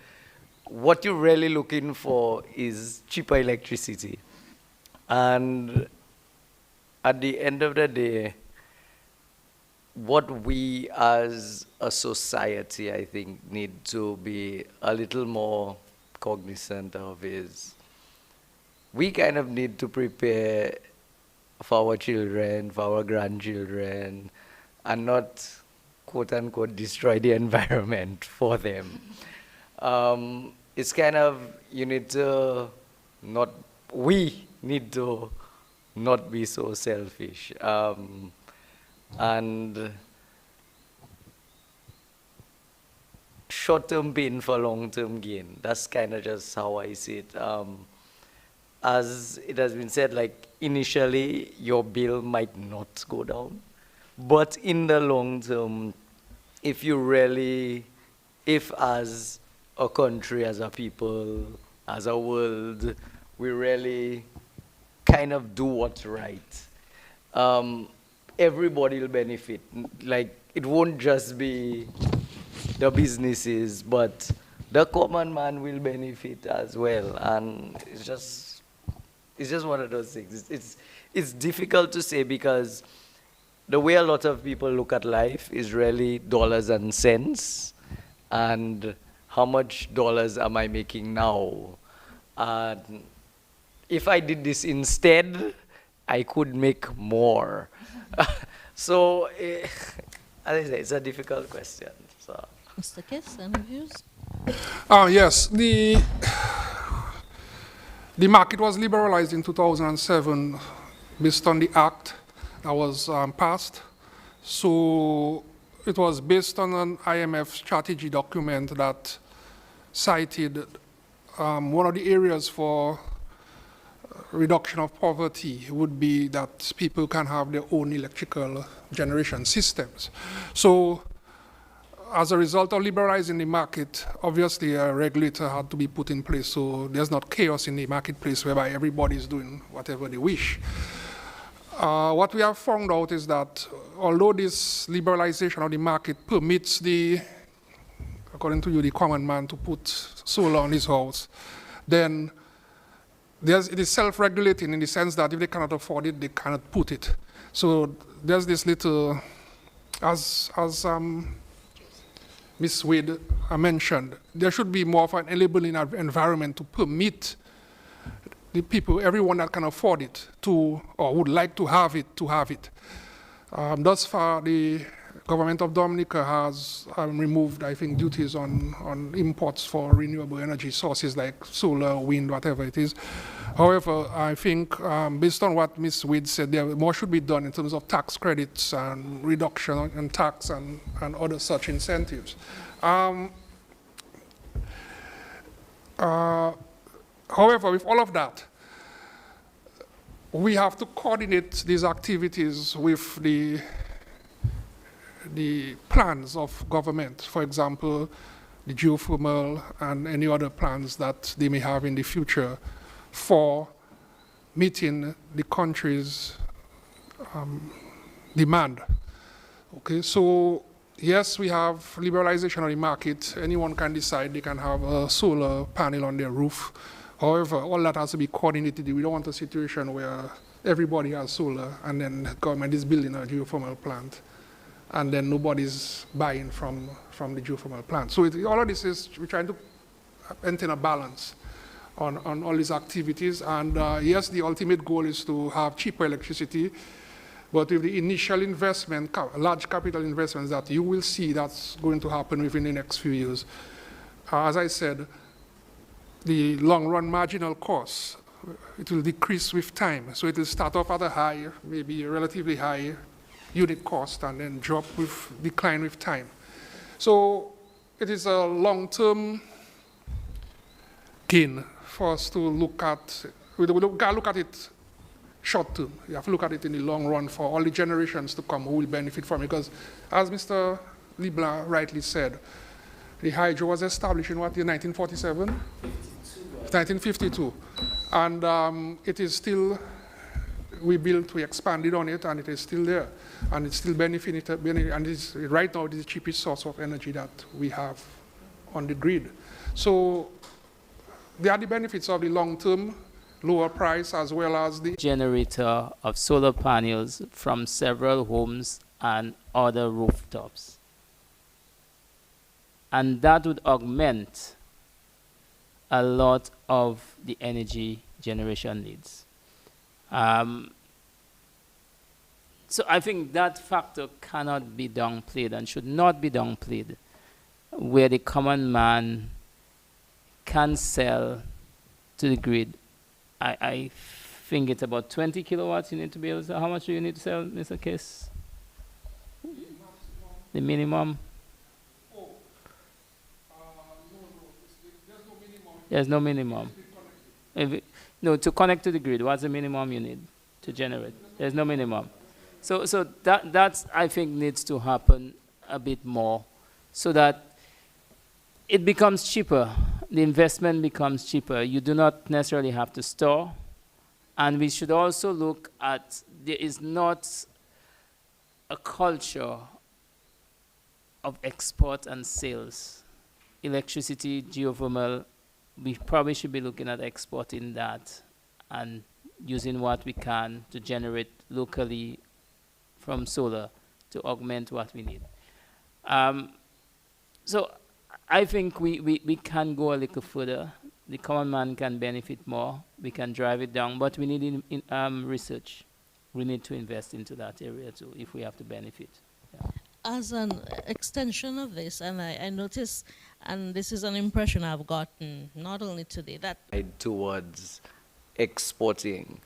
what you're really looking for is cheaper electricity. And at the end of the day, what we as a society, I think, need to be a little more cognizant of is we kind of need to prepare for our children, for our grandchildren, and not, quote unquote, destroy the environment for them. It's kind of, we need to not be so selfish. And short-term pain for long-term gain. That's kind of just how I see it. As it has been said, like initially your bill might not go down, but in the long term, if as a country, as a people, as a world, we really kind of do what's right, everybody will benefit. Like, it won't just be the businesses, but the common man will benefit as well. And it's just one of those things. It's difficult to say because the way a lot of people look at life is really dollars and cents, and how much dollars am I making now? And if I did this instead, I could make more. So, as I say, it's a difficult question. So. Mr. Kiss, any views? Yes, the market was liberalized in 2007 based on the act that was passed. So it was based on an IMF strategy document that cited one of the areas for reduction of poverty would be that people can have their own electrical generation systems. So as a result of liberalizing the market, obviously a regulator had to be put in place so there's not chaos in the marketplace whereby everybody is doing whatever they wish. What we have found out is that although this liberalization of the market permits according to you, the common man to put solar on his house, then it is self-regulating in the sense that if they cannot afford it, they cannot put it. So there's this little, as Ms. Wade mentioned, there should be more of an enabling environment to permit the people, everyone that can afford it, or would like to have it, to have it. Thus far, the government of Dominica has removed, I think, duties on imports for renewable energy sources like solar, wind, whatever it is. However, I think based on what Ms. Wade said, more should be done in terms of tax credits and reduction in tax and other such incentives. However, with all of that, we have to coordinate these activities with the plans of government, for example, the geothermal and any other plans that they may have in the future for meeting the country's demand. Okay, so yes, we have liberalization of the market. Anyone can decide they can have a solar panel on their roof. However, all that has to be coordinated. We don't want a situation where everybody has solar and then the government is building a geothermal plant and then nobody's buying from the geothermal plant. So all of this is, we're trying to maintain a balance on all these activities. And yes, the ultimate goal is to have cheaper electricity, But with the initial investment, large capital investments that you will see that's going to happen within the next few years, as I said, the long-run marginal cost, it will decrease with time. So it will start off at a high, maybe a relatively high unit cost, and then decline with time. So it is a long-term gain for us to look at. We can't look at it short term. You have to look at it in the long run for all the generations to come who will benefit from it. Because as Mr. Leblanc rightly said, the hydro was established in what year, 1947? 1952. And it is still, we expanded on it, and it is still there. And it's still benefiting, and right now it is the cheapest source of energy that we have on the grid. So there are the benefits of the long-term lower price as well as the generator of solar panels from several homes and other rooftops. And that would augment a lot of the energy generation needs. So I think that factor cannot be downplayed and should not be downplayed, where the common man can sell to the grid. I think it's about 20 kilowatts you need to be able to sell. How much do you need to sell, Mr. Case? The minimum? There's no minimum. No, to connect to the grid, what's the minimum you need to generate? There's no minimum. So that's, I think, needs to happen a bit more so that it becomes cheaper. The investment becomes cheaper. You do not necessarily have to store. And we should also look at, there is not a culture of export and sales. Electricity, geothermal, we probably should be looking at exporting that and using what we can to generate locally from solar to augment what we need. So I think we can go a little further. The common man can benefit more. We can drive it down, but we need research. We need to invest into that area too if we have to benefit. Yeah. As an extension of this, and I notice, and this is an impression I've gotten not only today, that towards exporting.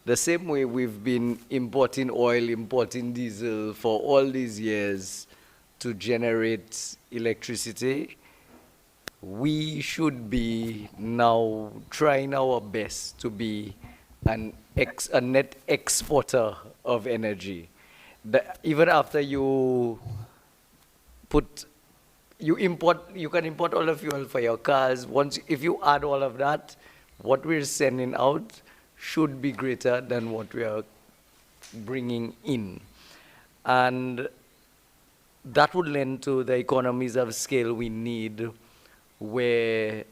The same way we've been importing oil, importing diesel for all these years to generate electricity, we should be now trying our best to be a net exporter of energy. Even after you can import all the fuel for your cars. If you add all of that, what we're sending out should be greater than what we are bringing in. And that would lend to the economies of scale we need, where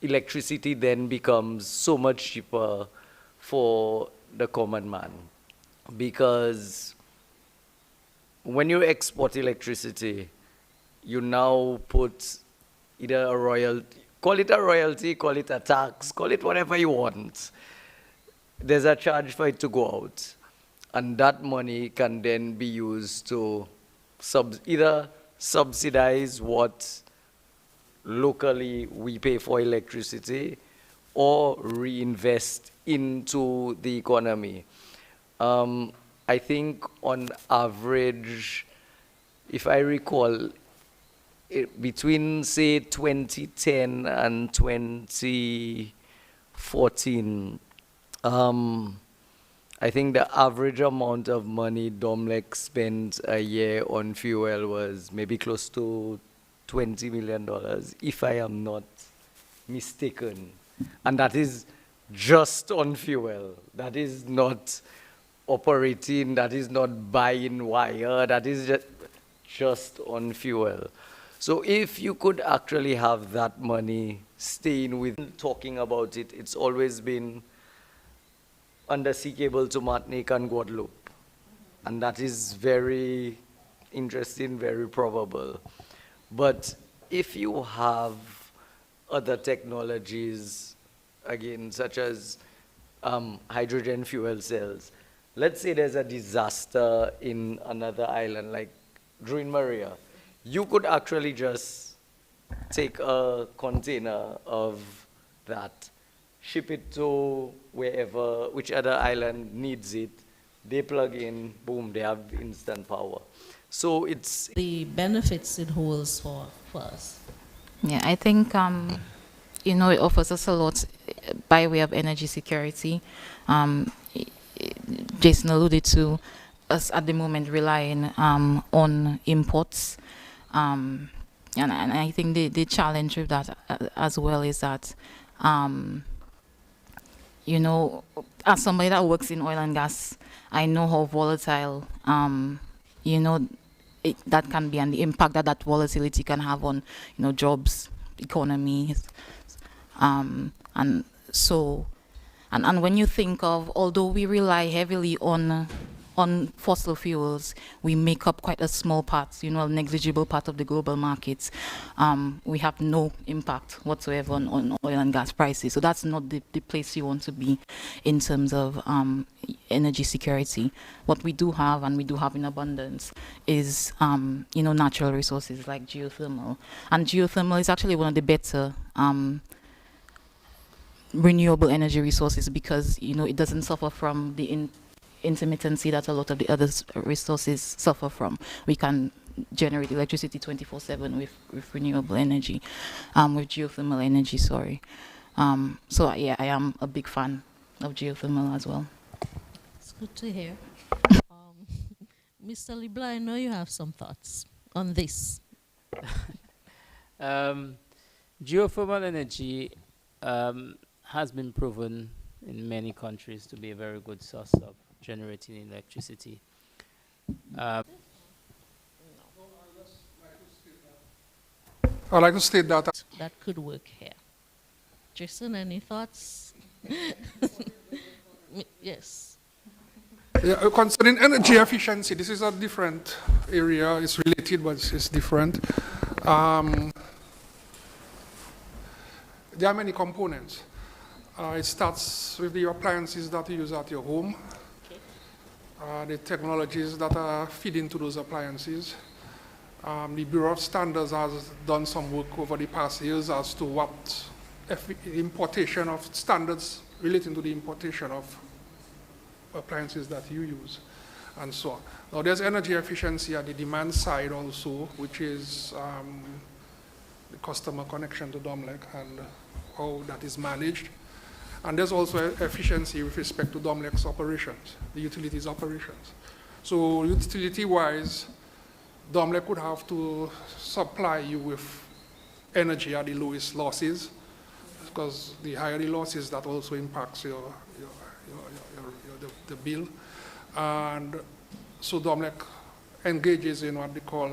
electricity then becomes so much cheaper for the common man. Because when you export electricity, you now put either a royalty, call it a royalty, call it a tax, call it whatever you want. There's a charge for it to go out. And that money can then be used to either subsidize what locally we pay for electricity or reinvest into the economy. I think on average, if I recall, between say 2010 and 2014, I think the average amount of money Domlec spent a year on fuel was maybe close to $20 million, if I am not mistaken. And that is just on fuel. That is not operating, that is not buying wire, that is just on fuel. So if you could actually have that money staying with, talking about it, it's always been undersea cable to Martinique and Guadeloupe. And that is very interesting, very probable. But if you have other technologies, again, such as hydrogen fuel cells, let's say there's a disaster in another island, like during Maria, you could actually just take a container of that, ship it to wherever, which other island needs it, they plug in, boom, they have instant power. So it's The benefits it holds for us. Yeah, I think it offers us a lot by way of energy security. Jason alluded to us at the moment relying on imports, and I think the challenge with that as well is that as somebody that works in oil and gas, I know how volatile that can be, and the impact that volatility can have on jobs, economies, and so and when you think of, although we rely heavily on fossil fuels, we make up quite a small part, a negligible part of the global markets. We have no impact whatsoever on oil and gas prices. So that's not the place you want to be in terms of energy security. What we do have, and we do have in abundance, is natural resources like geothermal. And geothermal is actually one of the better renewable energy resources because it doesn't suffer from the intermittency that a lot of the other resources suffer from. We can generate electricity 24/7 with renewable energy, with geothermal energy, sorry. So yeah, I am a big fan of geothermal as well. It's good to hear. Mr. Libla, I know you have some thoughts on this. Geothermal energy has been proven in many countries to be a very good source of generating electricity. I'd like to state that That could work here. Jason, any thoughts? Yes. yeah, concerning energy efficiency, this is a different area. It's related, but it's different. There are many components. It starts with the appliances that you use at your home, the technologies that are feed into those appliances. The Bureau of Standards has done some work over the past years as to what importation of standards relating to the importation of appliances that you use, and so on. Now there's energy efficiency at the demand side also, which is the customer connection to DOMLEC and how that is managed. And there's also efficiency with respect to DOMLEC's operations, the utilities operations. So utility-wise, DOMLEC would have to supply you with energy at the lowest losses, because the higher the losses, that also impacts the bill. And so DOMLEC engages in what they call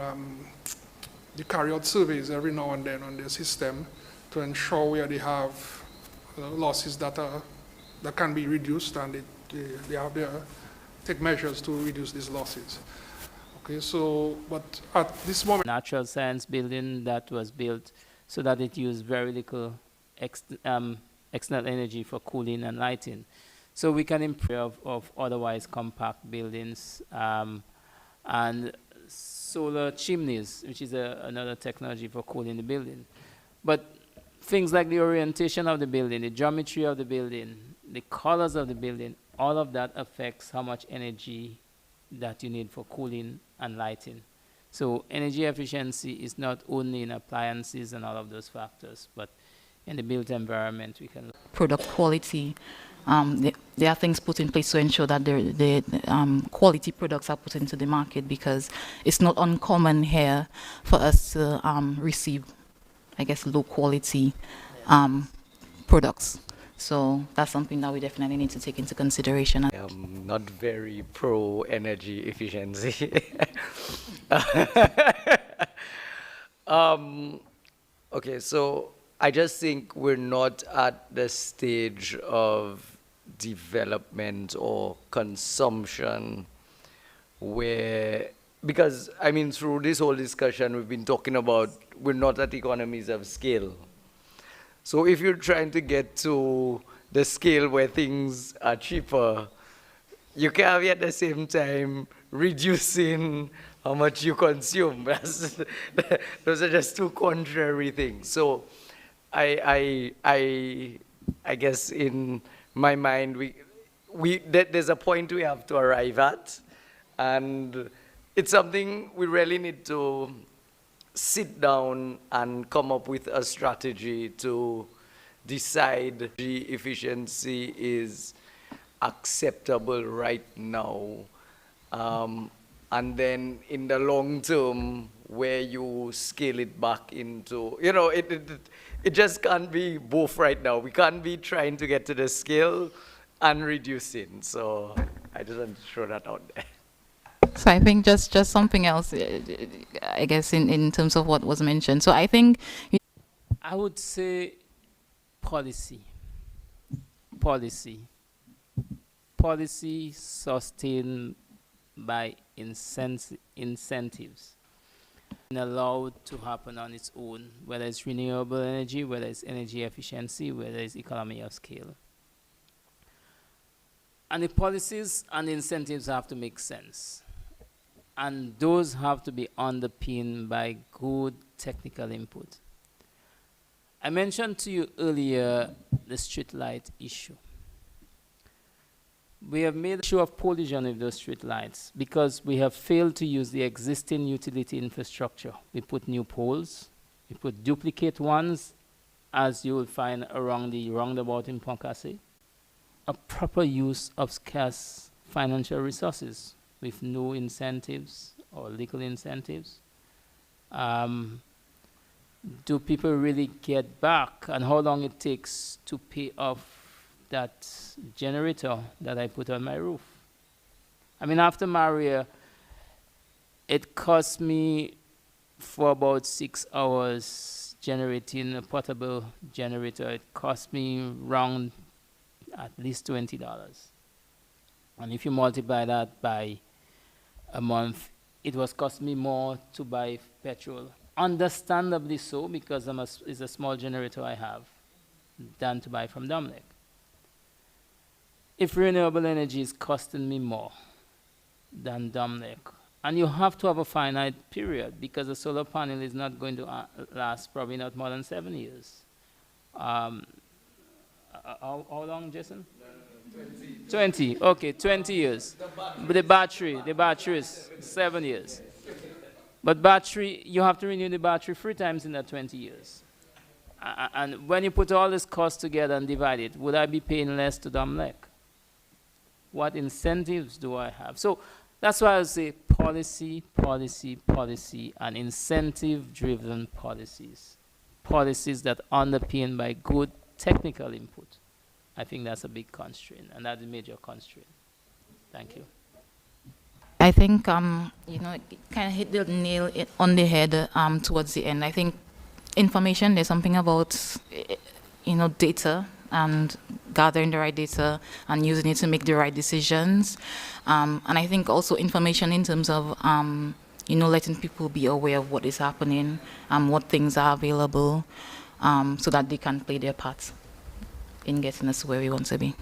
the carry-out surveys every now and then on their system to ensure where they have losses that can be reduced, and they have take measures to reduce these losses. Okay, so but at this moment, Natural science building that was built so that it used very little external energy for cooling and lighting. So we can improve of otherwise compact buildings, and solar chimneys, which is another technology for cooling the building. But things like the orientation of the building, the geometry of the building, the colors of the building, all of that affects how much energy that you need for cooling and lighting. So energy efficiency is not only in appliances and all of those factors, but in the built environment we can. Product quality. There are things put in place to ensure that the quality products are put into the market, because it's not uncommon here for us to receive, I guess, low quality products. So that's something that we definitely need to take into consideration. I'm not very pro energy efficiency. Okay, so I just think we're not at the stage of development or consumption where, because I mean, through this whole discussion, we've been talking about we're not at economies of scale. So if you're trying to get to the scale where things are cheaper, you can't be at the same time reducing how much you consume. Those are just two contrary things. So I guess in my mind, there's a point we have to arrive at, and it's something we really need to sit down and come up with a strategy to decide the efficiency is acceptable right now. And then in the long term, where you scale it back into, it just can't be both right now. We can't be trying to get to the scale and reducing. So I just want to throw that out there. So I think just something else, I guess, in terms of what was mentioned. So I think I would say policy sustained by incentives and allowed to happen on its own, whether it's renewable energy, whether it's energy efficiency, whether it's economy of scale. And the policies and the incentives have to make sense. And those have to be underpinned by good technical input. I mentioned to you earlier the street light issue. We have made a issue of pollution with those street lights because we have failed to use the existing utility infrastructure. We put new poles, we put duplicate ones, as you will find around the roundabout in Ponkasi. A proper use of scarce financial resources with no incentives or little incentives. Do people really get back, and how long it takes to pay off that generator that I put on my roof? I mean, after Maria, it cost me for about 6 hours generating a portable generator. It cost me around at least $20. And if you multiply that by a month, it was cost me more to buy petrol. Understandably so, because it's a small generator I have, than to buy from Dominica. If renewable energy is costing me more than Dominica, and you have to have a finite period, because a solar panel is not going to last probably not more than 7 years. How long, Jason? 20. Okay, 20 years. But the battery is 7 years. But battery, you have to renew the battery 3 times in that 20 years. And when you put all this cost together and divide it, would I be paying less to Domlec? What incentives do I have? So that's why I say policy, and incentive-driven policies. Policies that are underpinned by good technical input. I think that's a big constraint, and that's a major constraint. Thank you. I think, it kind of hit the nail on the head towards the end. I think information, there's something about, data and gathering the right data and using it to make the right decisions. And I think also information in terms of, letting people be aware of what is happening, what things are available, so that they can play their part in getting us where we want to be.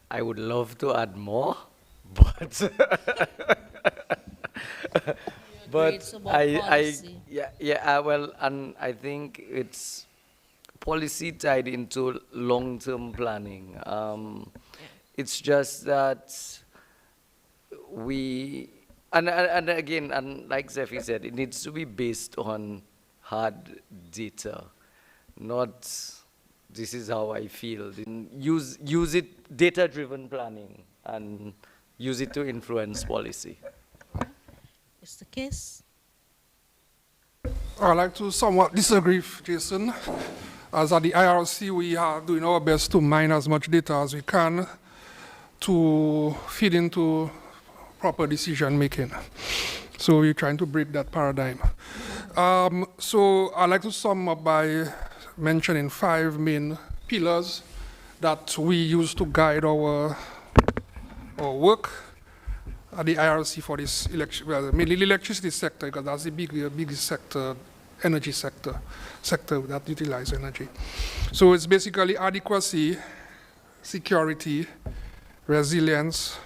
I would love to add more, but and I think it's policy tied into long-term planning. It's just that and again, and like Zephy said, it needs to be based on hard data, not this is how I feel. Use it, data-driven planning, and use it to influence policy. Is the case? I'd like to somewhat disagree with Jason. As at the IRC, we are doing our best to mine as much data as we can to feed into proper decision making. So we're trying to break that paradigm. So I'd like to sum up by mentioning 5 main pillars that we use to guide our work at the IRC for this mainly the electricity sector, because that's the biggest sector, energy sector that utilize energy. So it's basically adequacy, security, resilience,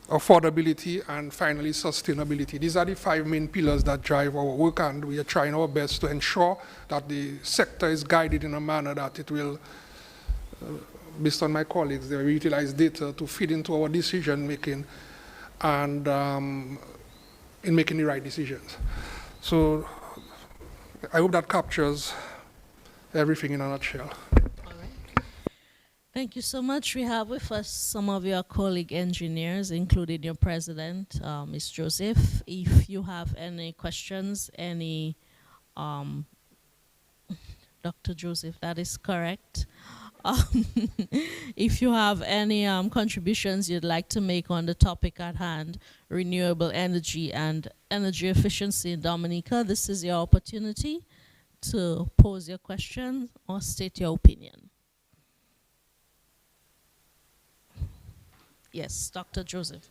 affordability, and finally sustainability. These are the 5 main pillars that drive our work, and we are trying our best to ensure that the sector is guided in a manner that it will, based on my colleagues, they will utilize data to feed into our decision making and in making the right decisions. So I hope that captures everything in a nutshell. Thank you so much. We have with us some of your colleague engineers, including your president, Ms. Joseph. If you have any questions, Dr. Joseph, that is correct. If you have any contributions you'd like to make on the topic at hand, renewable energy and energy efficiency in Dominica, this is your opportunity to pose your question or state your opinion. Yes, Dr. Joseph.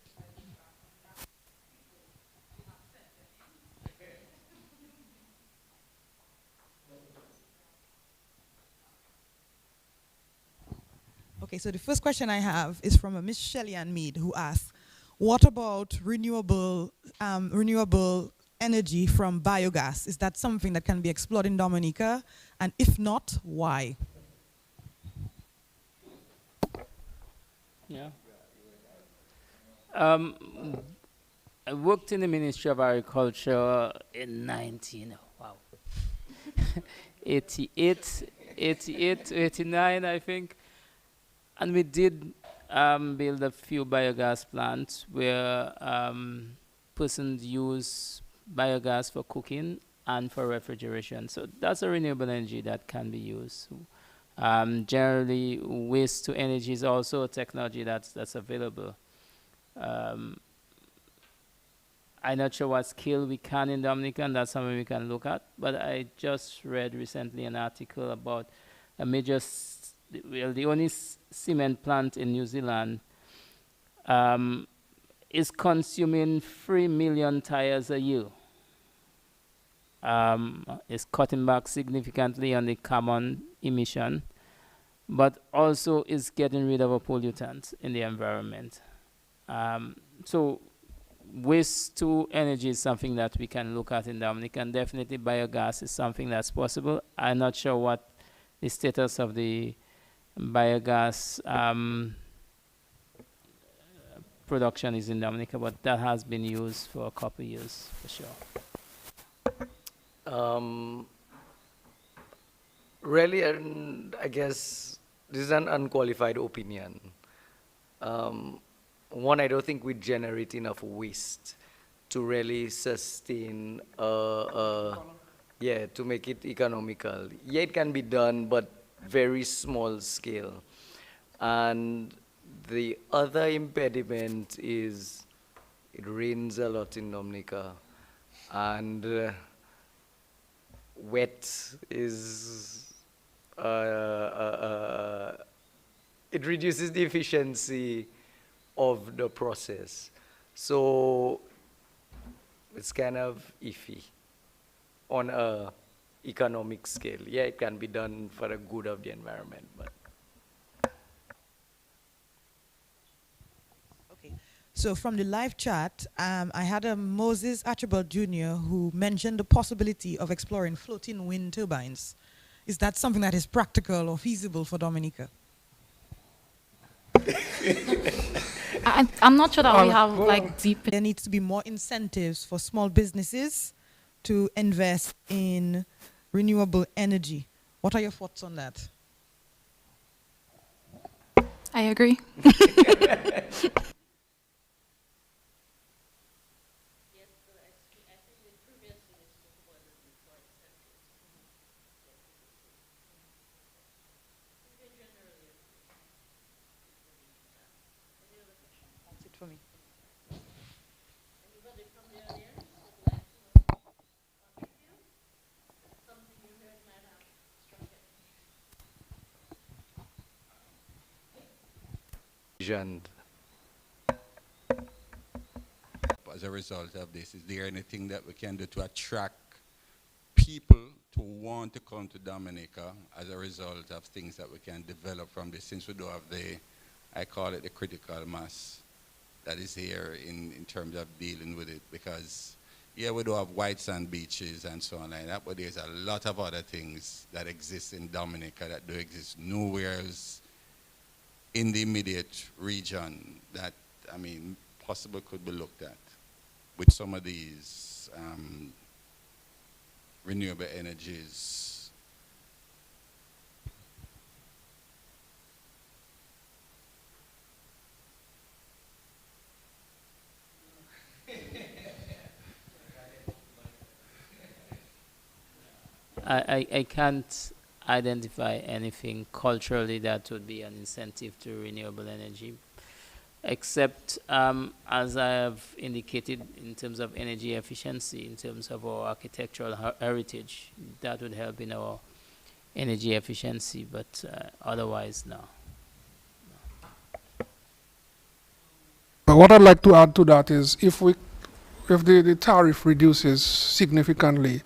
Okay, so the first question I have is from a Miss Shelley Ann Mead, who asks, what about renewable energy from biogas? Is that something that can be explored in Dominica? And if not, why? Yeah. I worked in the Ministry of Agriculture in 88, 89, I think. And we did build a few biogas plants where persons use biogas for cooking and for refrigeration. So that's a renewable energy that can be used. Generally, waste to energy is also a technology that's available. I'm not sure what scale we can in Dominica, and that's something we can look at. But I just read recently an article about a major, the only cement plant in New Zealand is consuming 3 million tires a year. It's cutting back significantly on the carbon emission, but also is getting rid of a pollutant in the environment. So waste to energy is something that we can look at in Dominica, and definitely biogas is something that's possible. I'm not sure what the status of the biogas production is in Dominica, but that has been used for a couple of years for sure. Really, I guess this is an unqualified opinion. One, I don't think we generate enough waste to really sustain, to make it economical. Yeah, it can be done, but very small scale. And the other impediment is it rains a lot in Dominica, and wet is, it reduces the efficiency of the process. So it's kind of iffy on a economic scale. Yeah, it can be done for the good of the environment, but. Okay, so from the live chat, I had a Moses Archibald Jr. who mentioned the possibility of exploring floating wind turbines. Is that something that is practical or feasible for Dominica? I'm not sure that we have deep. There needs to be more incentives for small businesses to invest in renewable energy. What are your thoughts on that? I agree. That's it for me. As a result of this, is there anything that we can do to attract people who want to come to Dominica as a result of things that we can develop from this, since we do have I call it the critical mass that is here in terms of dealing with it. Because, yeah, we do have white sand beaches and so on like that, but there's a lot of other things that exist in Dominica that do exist nowhere else in the immediate region that, I mean, possibly could be looked at with some of these renewable energies. I can't identify anything culturally that would be an incentive to renewable energy, except as I have indicated in terms of energy efficiency, in terms of our architectural heritage, that would help in our energy efficiency, but otherwise, no. But what I'd like to add to that is if the tariff reduces significantly,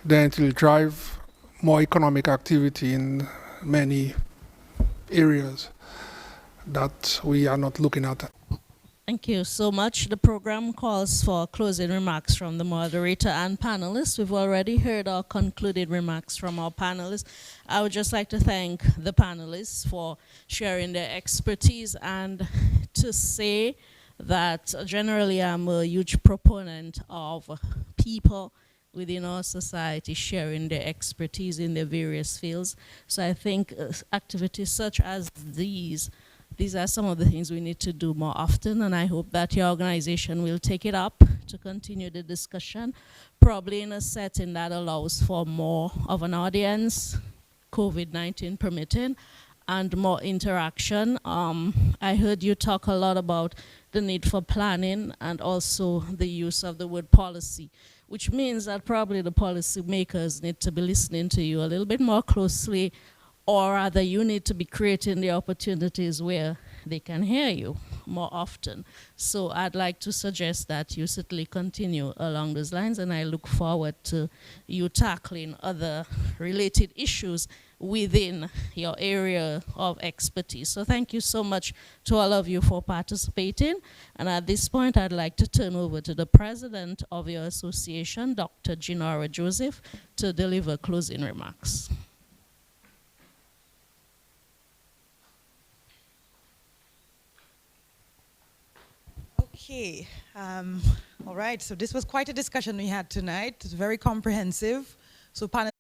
then it will drive more economic activity in many areas that we are not looking at. Thank you so much. The program calls for closing remarks from the moderator and panelists. We've already heard our concluded remarks from our panelists. I would just like to thank the panelists for sharing their expertise and to say that generally I'm a huge proponent of people within our society sharing their expertise in their various fields. So I think activities such as these are some of the things we need to do more often, and I hope that your organization will take it up to continue the discussion, probably in a setting that allows for more of an audience, COVID-19 permitting, and more interaction. I heard you talk a lot about the need for planning and also the use of the word policy, which means that probably the policy makers need to be listening to you a little bit more closely, or rather you need to be creating the opportunities where they can hear you more often. So I'd like to suggest that you certainly continue along those lines, and I look forward to you tackling other related issues within your area of expertise. So thank you so much to all of you for participating. And at this point, I'd like to turn over to the president of your association, Dr. Ginora Joseph, to deliver closing remarks. Okay, all right, so this was quite a discussion we had tonight. It's very comprehensive. So panelists